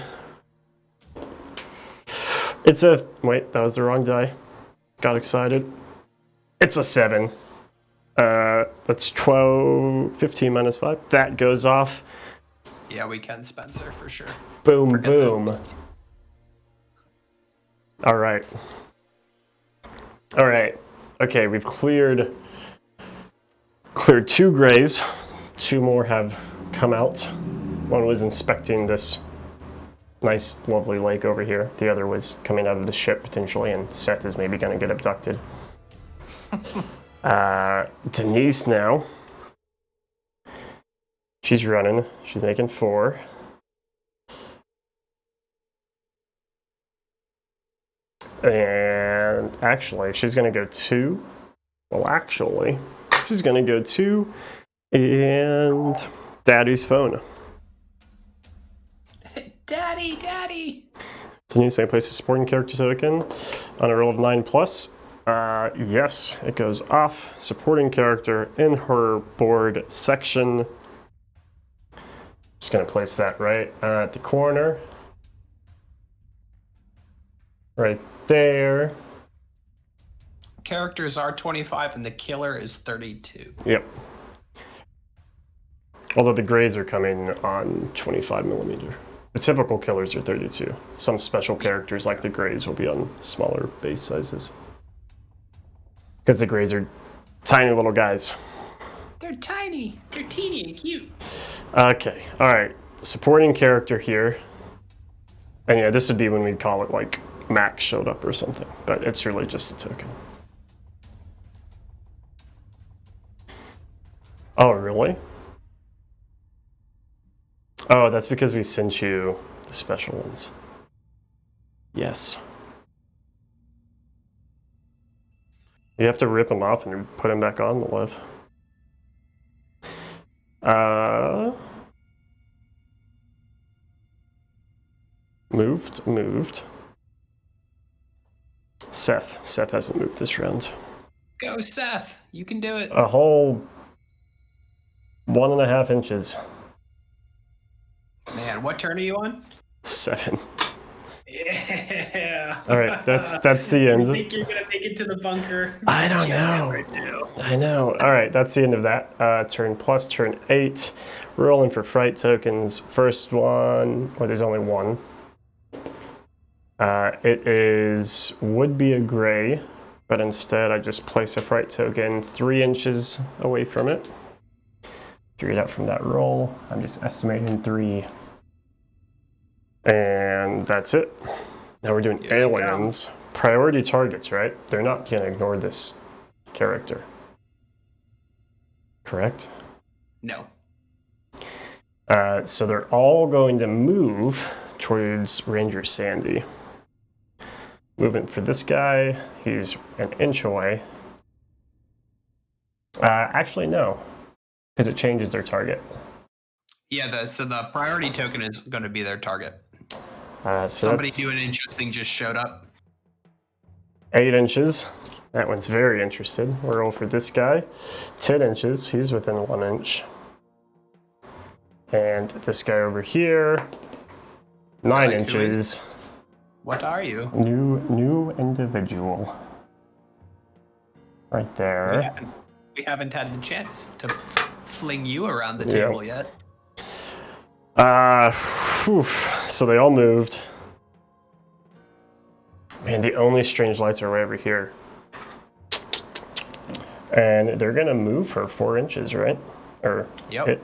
It's a, wait, that was the wrong die. Got excited. It's a 7. That's 15 minus 5. That goes off. Yeah, we can Spencer for sure. Boom, boom. All right. All right. Okay, we've cleared 2 grays. 2 more have come out. One was inspecting this nice, lovely lake over here. The other was coming out of the ship potentially, and Seth is maybe going to get abducted. Denise now. She's running. She's making 4. And actually, she's going to go 2. Well, actually, she's going to go 2 and Daddy's phone. Daddy, Daddy. Denise may place a supporting character token on a roll of 9+. Yes, it goes off. Supporting character in her board section. Just going to place that right at the corner. Right there. Characters are 25 and the killer is 32. Yep. Although the grays are coming on 25mm. The typical killers are 32. Some special characters like the grays will be on smaller base sizes. Because the grays are tiny little guys. They're tiny. They're teeny and cute. Okay, alright. Supporting character here. And yeah, this would be when we'd call it like Max showed up or something. But it's really just a token. Oh, really? Oh, that's because we sent you the special ones. Yes. You have to rip them off and put them back on to live. Moved. Seth hasn't moved this round. Go, Seth. You can do it. A whole 1.5 inches. Man, what turn are you on? 7. Yeah. All right, that's the end. You think you're gonna make it to the bunker? I don't know. I know. All right, that's the end of that. Turn 8. Rolling for fright tokens. First one. Well, there's only one. It would be a gray, but instead I just place a fright token 3 inches away from it. Figure it out from that roll. I'm just estimating 3. And that's it. Now we're doing aliens. Priority targets, right? They're not going to ignore this character. Correct? No. So they're all going to move towards Ranger Sandy. Movement for this guy, he's an inch away. Actually, no, because it changes their target. Yeah, so the priority token is going to be their target. So Somebody doing interesting just showed up. 8 inches. That one's very interested. We'll roll for this guy. 10 inches. He's within 1 inch. And this guy over here, 9 inches. What are you? New individual. Right there. We haven't had the chance to fling you around the table yet. So they all moved. Man, the only strange lights are way over here. And they're gonna move for 4 inches, right? Or yep.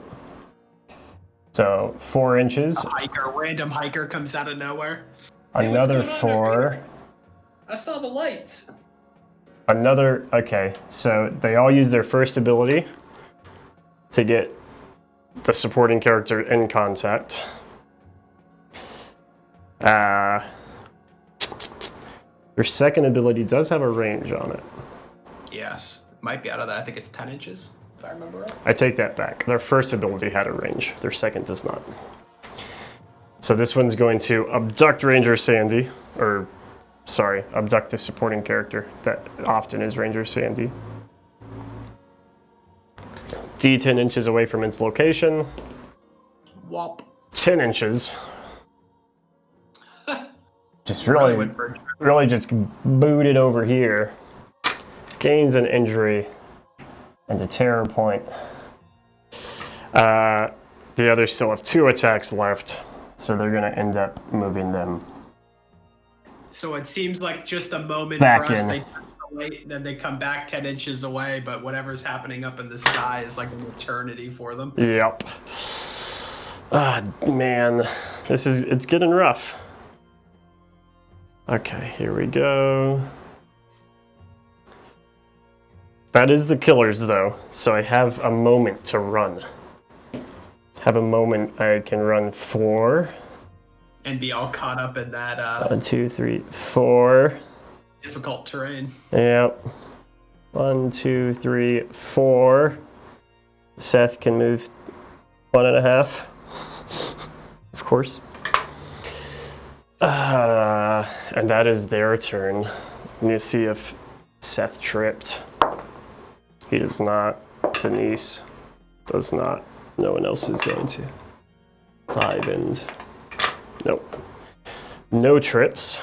So 4 inches. A random hiker comes out of nowhere. Another 4. I saw the lights. Okay, so they all use their first ability to get the supporting character in contact. Their second ability does have a range on it. Yes, might be out of that. I think it's 10 inches, if I remember right. I take that back. Their first ability had a range. Their second does not. So this one's going to abduct Ranger Sandy, abduct the supporting character that often is Ranger Sandy. D10 inches away from its location. Whop. 10 inches. Just really just booted over here. Gains an injury and a terror point. The others still have 2 attacks left, so they're going to end up moving them. So it seems like just a moment back for us. in. They touch the light, then they come back 10 inches away, but whatever's happening up in the sky is like an eternity for them. Yep. Man, it's getting rough. Okay, here we go. That is the killers, though, so I have a moment to run. Have a moment I can run 4. And be all caught up in that 1, 2, 3, 4. difficult terrain. Yep. 1, 2, 3, 4. Seth can move 1.5. Of course. And that is their turn. Let me see if Seth tripped. He does not. Denise does not. No one else is going to. Clive and... Nope. No trips.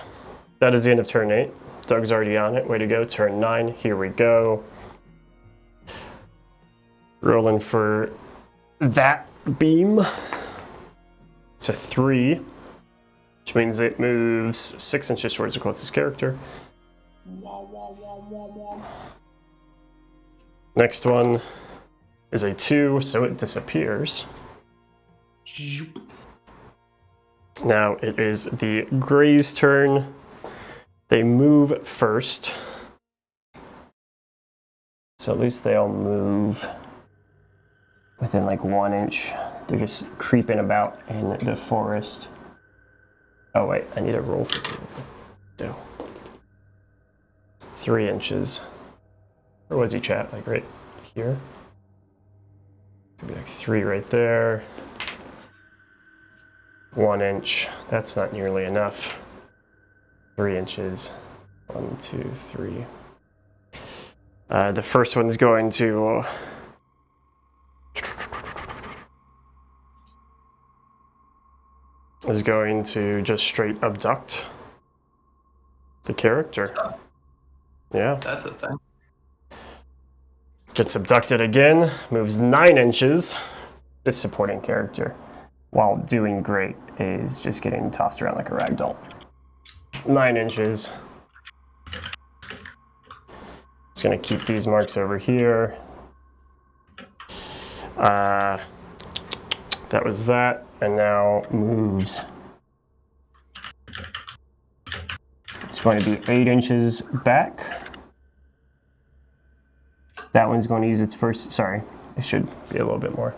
That is the end of turn 8. Doug's already on it. Way to go. Turn 9. Here we go. Rolling for that beam. It's a 3. Which means it moves 6 inches towards the closest character. Next one is a 2, so it disappears. Now it is the Grey's turn. They move first. So at least they all move within like 1 inch. They're just creeping about in the forest. Oh wait, I need a roll for it. 3 inches. Where was he, chat? Like right here? It's gonna be like 3 right there. 1 inch. That's not nearly enough. 3 inches. 1, 2, 3. The first one's going to... is going to just straight abduct the character. Yeah. That's a thing. Gets abducted again, moves 9 inches. This supporting character, while doing great, is just getting tossed around like a rag doll. 9 inches. Just gonna keep these marks over here. That was that, and now moves. It's going to be 8 inches back. That one's going to use its first, sorry, it should be a little bit more.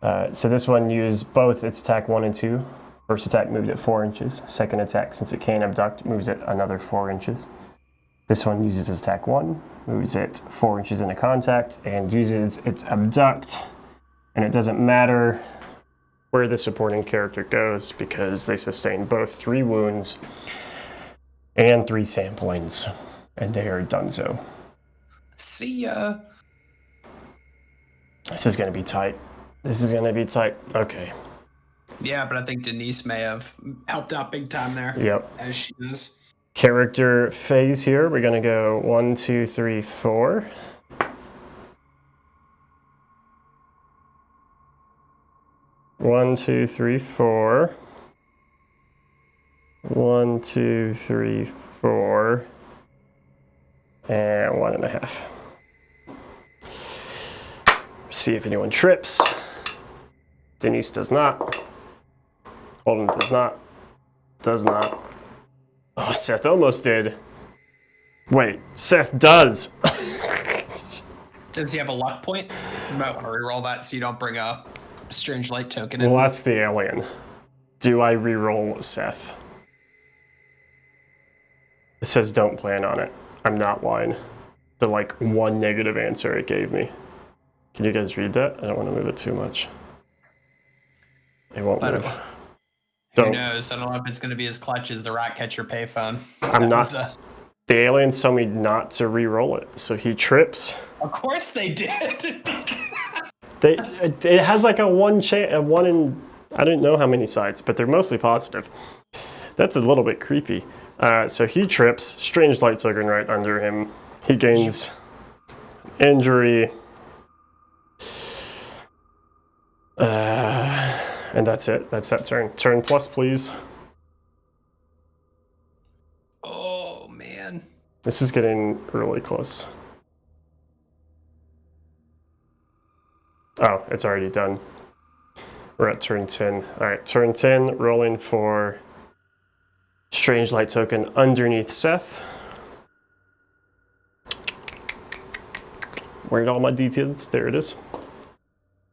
So this one used both its attack 1 and 2. First attack moved it 4 inches. Second attack, since it can't abduct, moves it another 4 inches. This one uses its attack 1, moves it 4 inches into contact, and uses its abduct. And it doesn't matter where the supporting character goes because they sustain both 3 wounds and 3 SAM points, and they are donezo. See ya. This is going to be tight. This is going to be tight. Okay. Yeah, but I think Denise may have helped out big time there. Yep. As she is. Character phase here. We're going to go 1, 2, 3, 4. One, two, three, four. 1, 2, 3, 4. And 1.5. See if anyone trips. Denise does not. Holden does not. Does not. Oh, Seth almost did. Wait, Seth does. Does he have a luck point? You might want to reroll that so you don't bring a strange light token in. We'll ask the alien. Do I reroll Seth? It says don't plan on it. I'm not lying. The like 1 negative answer it gave me. Can you guys read that? I don't want to move it too much. It won't move. Who knows? I don't know if it's going to be as clutch as the Ratcatcher payphone. I'm not. The aliens told me not to re-roll it, so he trips. Of course they did. It has like a 1 in, I don't know how many sides, but they're mostly positive. That's a little bit creepy. So he trips. Strange light token right under him. He gains injury. And that's it. That's that turn. Turn plus, please. Oh, man. This is getting really close. Oh, it's already done. We're at turn 10. All right, turn 10, rolling for Strange Light token underneath Seth. Where'd all my details? There it is.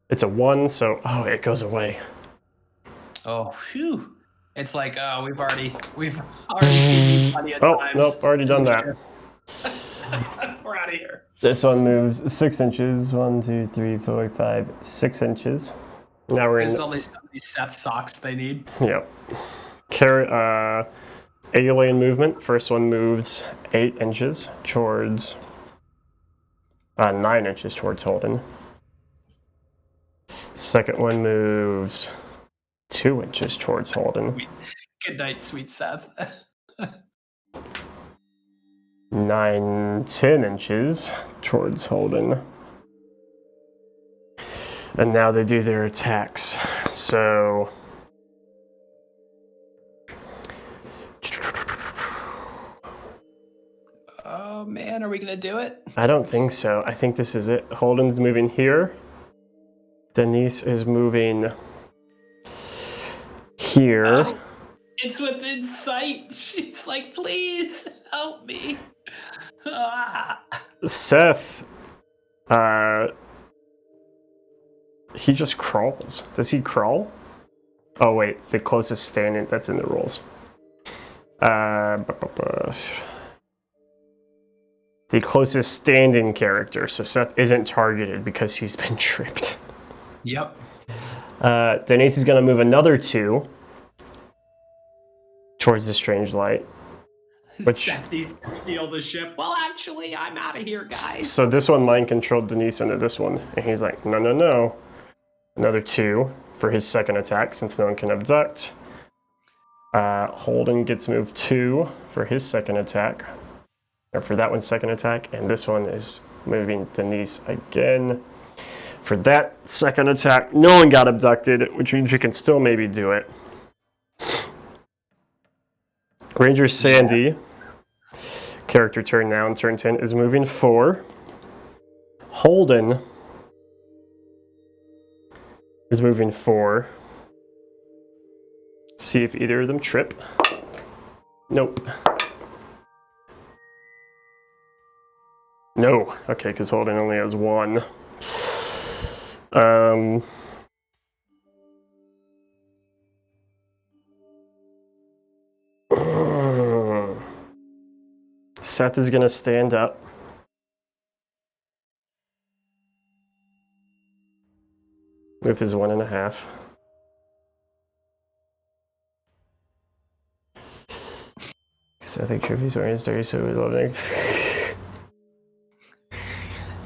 It's a 1, so, oh, it goes away. Oh, phew. It's like, we've already seen you plenty of times. Oh, nope, already done that. We're out of here. This one moves 6 inches. 1, 2, 3, 4, 5, 6 inches. Now we're There's only so many Seth socks they need. Yep. Alien movement. First one moves 8 inches towards 9 inches towards Holden. Second one moves 2 inches towards Holden. Sweet. Good night, sweet Seth. 9, 10 inches towards Holden. And now they do their attacks. So oh man, are we gonna do it? I don't think so. I think this is it. Holden's moving here. Denise is moving here. Oh, it's within sight. She's like, please help me. Ah. Seth, he just crawls. Does he crawl? Oh wait, the closest standing, that's in the rules. The closest standing character, so Seth isn't targeted because he's been tripped. Yep. Denise is going to move another 2 towards the strange light. Which, Seth needs to steal the ship. Well, actually, I'm out of here, guys. So this one mind controlled Denise into this one, and he's like, no, no, no. Another 2 for his second attack, since no one can abduct. Holden gets moved 2 for his second attack, or for that one's second attack, and this one is moving Denise again. For that second attack, no one got abducted, which means you can still maybe do it. Ranger Sandy, character turn now in turn 10, is moving 4. Holden is moving 4. See if either of them trip. Nope. No. Okay, because Holden only has 1. Seth is gonna stand up. Move his 1.5. Because I think Trippy's wearing his dirty, so we love it.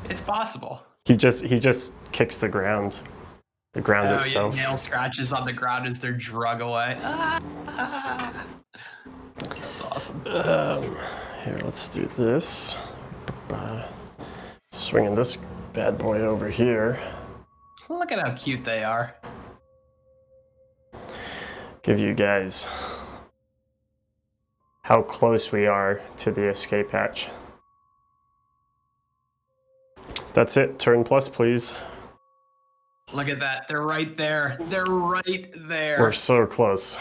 It's possible. He just kicks the ground. The ground itself. Yeah, nail scratches on the ground as they're drug away. That's awesome. Here, let's do this. Swinging this bad boy over here. Look at how cute they are. Give you guys how close we are to the escape hatch. That's it. Turn plus, please. Look at that. They're right there. They're right there. We're so close.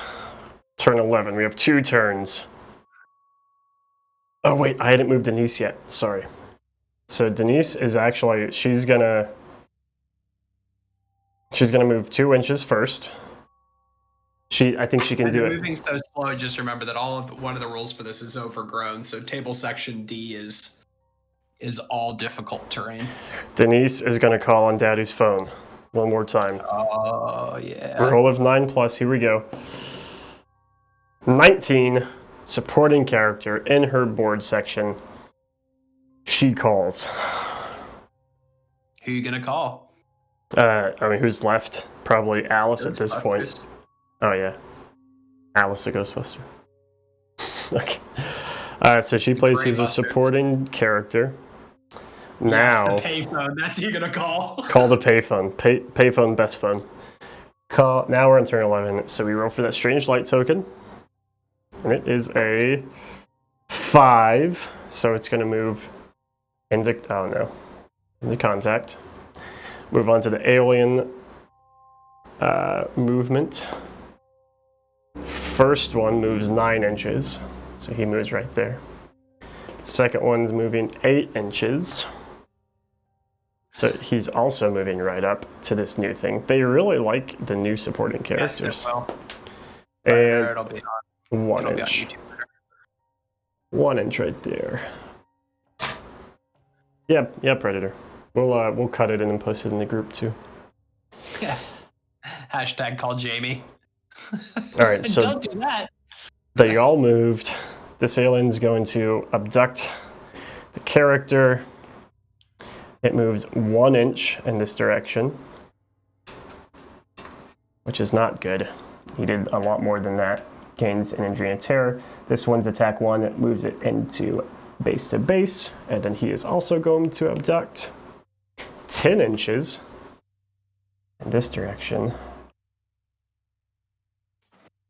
Turn 11. We have 2 turns. Oh, wait. I hadn't moved Denise yet. Sorry. So Denise is actually... She's gonna move 2 inches first. I think she can do it. Moving so slow, just remember that one of the rules for this is overgrown. So table section D is all difficult terrain. Denise is going to call on Daddy's phone. One more time. Oh, yeah. Roll of 9 plus. Here we go. 19. Supporting character in her board section. She calls. Who are you going to call? I mean, who's left? Probably Alice at this point. Oh, yeah. Alice the Ghostbuster. Okay. So she plays as a supporting character. Now, yes, the payphone. That's who you're gonna call. Call the payphone. Payphone, best phone. Now we're on turn 11, so we roll for that strange light token, and it is a 5. So it's gonna move into into contact. Move on to the alien movement. First one moves 9 inches, so he moves right there. Second one's moving 8 inches. So he's also moving right up to this new thing. They really like the new supporting characters. Yes, it will. And it'll be on, 1 inch. 1 inch right there. Yeah, Predator. We'll cut it in and post it in the group too. Yeah. Hashtag call Jamie. All right, so don't do that. They all moved. This alien's going to abduct the character. It moves 1 inch in this direction, which is not good. He did a lot more than that. Gains an injury and terror. This one's attack 1. It moves it into base to base, and then he is also going to abduct 10 inches in this direction.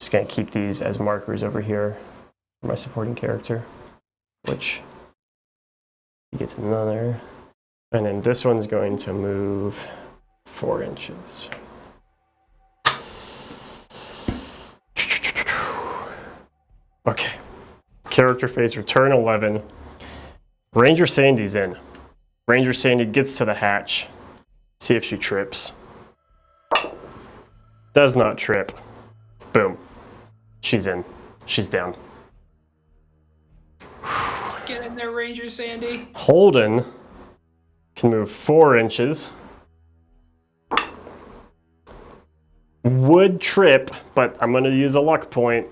Just gonna keep these as markers over here for my supporting character, which he gets another. And then this one's going to move 4 inches. Okay. Character phase, return 11. Ranger Sandy's in. Ranger Sandy gets to the hatch. See if she trips. Does not trip. Boom. She's in. She's down. Get in there, Ranger Sandy. Holden can move 4 inches. Would trip, but I'm going to use a luck point.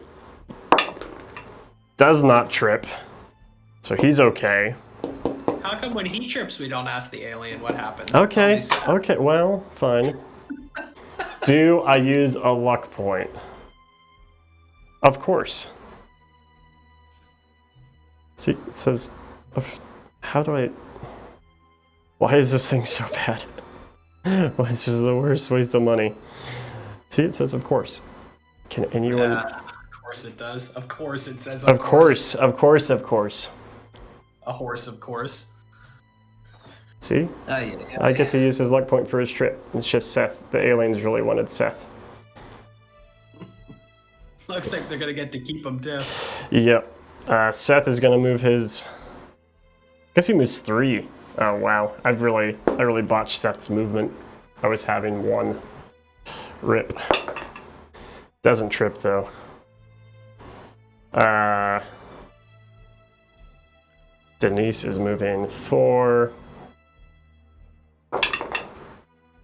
Does not trip. So he's okay. How come when he trips we don't ask the alien what happens? Okay, well, fine. Do I use a luck point? Of course. See, it says, how do I... Why is this thing so bad? Why is this the worst waste of money? See, it says, of course. Can anyone... Of course it does. Of course it says, Of course. A horse, of course. See? I get to use his luck point for his trip. It's just Seth. The aliens really wanted Seth. Looks like they're gonna get to keep him too. Yep. Seth is gonna move his... I guess he moves 3. Oh wow. I really botched Seth's movement. I was having 1 rip. Doesn't trip though. Denise is moving 4.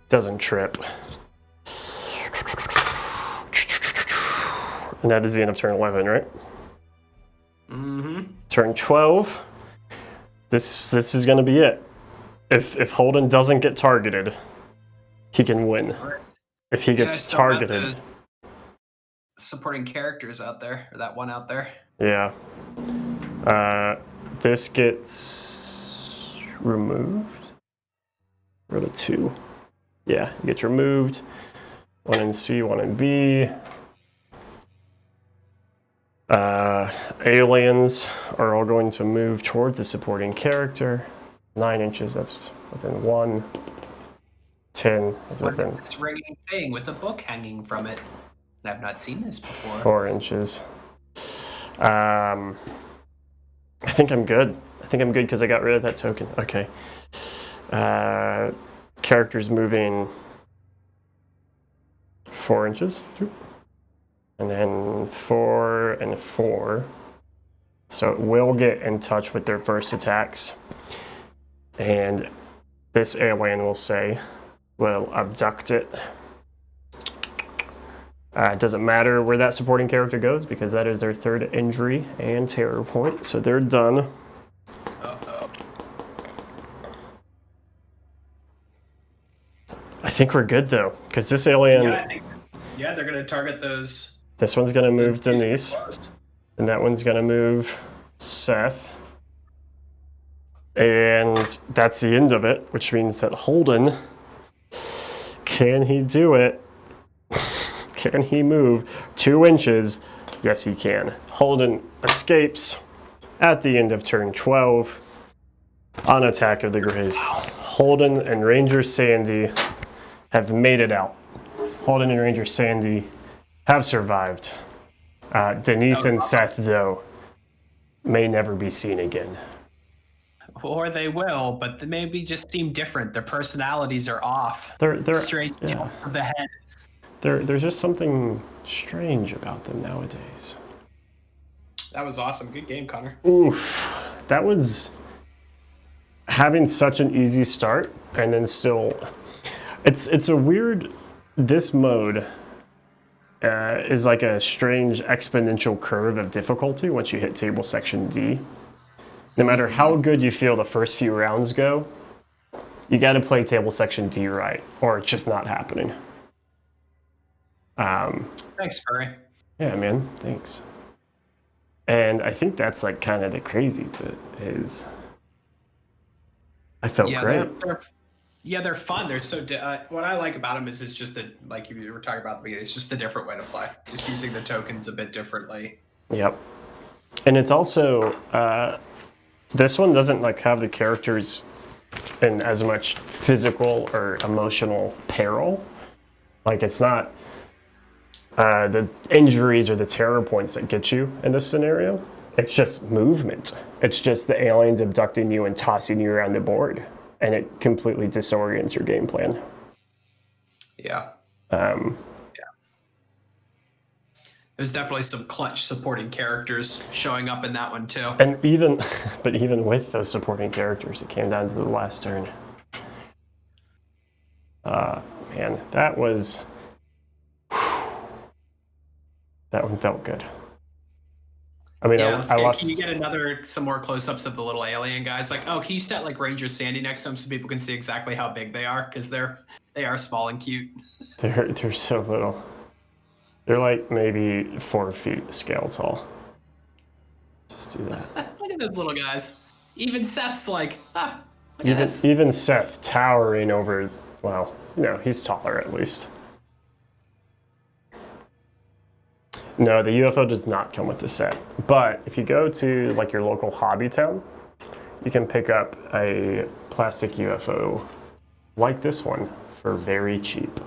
Doesn't trip. And that is the end of turn 11, right? Mm-hmm. Turn 12. This is going to be it. If Holden doesn't get targeted, he can win. If he gets targeted, supporting characters out there, or that one out there. yeah. This gets removed. Or the 2. Yeah, it gets removed. 1 in C, 1 in B. Aliens are all going to move towards the supporting character. 9 inches, that's within 1. 10 is within. What is this ringing thing with a book hanging from it? I've not seen this before. 4 inches. I think I'm good. I think I'm good because I got rid of that token. Okay. Character's moving 4 inches. And then 4 and 4. So it will get in touch with their first attacks. And this alien will abduct it. It doesn't matter where that supporting character goes because that is their 3rd injury and terror point. So they're done. Uh-oh. I think we're good though, because this alien. Yeah, they're going to target those. This one's going to move Denise, and that one's going to move Seth. And that's the end of it, which means that Holden, can he do it? Can he move 2 inches? Yes, he can. Holden escapes at the end of turn 12 on Attack of the Greys. Holden and Ranger Sandy have made it out. Holden and Ranger Sandy have survived. Denise and Seth, though, may never be seen again. Or they will, but they maybe just seem different. Their personalities are off. They're straight of the head. There's just something strange about them nowadays. That was awesome. Good game, Connor. Oof. That was having such an easy start and then still... It's a weird... This mode is like a strange exponential curve of difficulty once you hit table section D. No matter how good you feel the first few rounds go, you got to play table section D right, or it's just not happening. Thanks, Furry. Yeah, man, thanks. And I think that's like kind of the crazy bit is I felt great. They're fun. They're so. What I like about them is it's just that, like you were talking about at the beginning, it's just a different way to play. Just using the tokens a bit differently. Yep. And it's also this one doesn't like have the characters in as much physical or emotional peril. Like it's not the injuries or the terror points that get you in this scenario. It's just movement. It's just the aliens abducting you and tossing you around the board. And it completely disorients your game plan. Yeah. There's definitely some clutch supporting characters showing up in that one too. And even with those supporting characters, it came down to the last turn. Man, that was... That one felt good. I mean, yeah, I lost... Can you get some more close-ups of the little alien guys? Like, can you set like Ranger Sandy next to them so people can see exactly how big they are? Because they are small and cute. They're so little. They're like maybe 4 feet scale tall. Just do that. Look at those little guys. Even Seth's like, even Seth towering over. Well, no, he's taller at least. No, the UFO does not come with the set. But if you go to like your local hobby town, you can pick up a plastic UFO like this one for very cheap.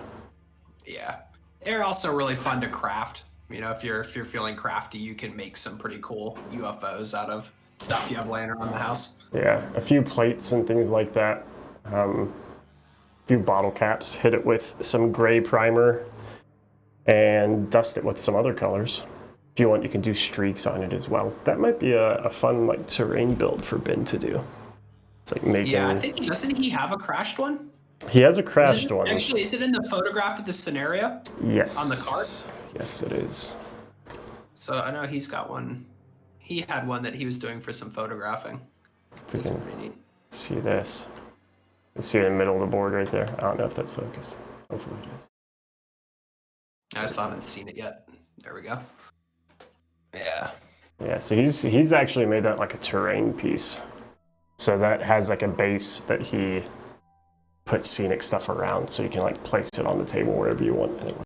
Yeah. They're also really fun to craft. You know, if you're feeling crafty, you can make some pretty cool UFOs out of stuff you have laying around the house. Yeah, a few plates and things like that. A few bottle caps. Hit it with some gray primer and dust it with some other colors. If you want, you can do streaks on it as well. That might be a fun like terrain build for Ben to do. It's like making. Yeah, I think doesn't he have a crashed one? He has a crashed one. Actually, is it in the photograph of the scenario? Yes. On the card? Yes, it is. So I know he's got one. He had one that he was doing for some photographing. That's Freaking pretty neat. see this. You see it in the middle of the board right there. I don't know if that's focused. Hopefully it is. I still haven't seen it yet. There we go. Yeah. Yeah, so he's actually made that like a terrain piece. So that has like a base that he puts scenic stuff around, so you can like place it on the table wherever you want, and it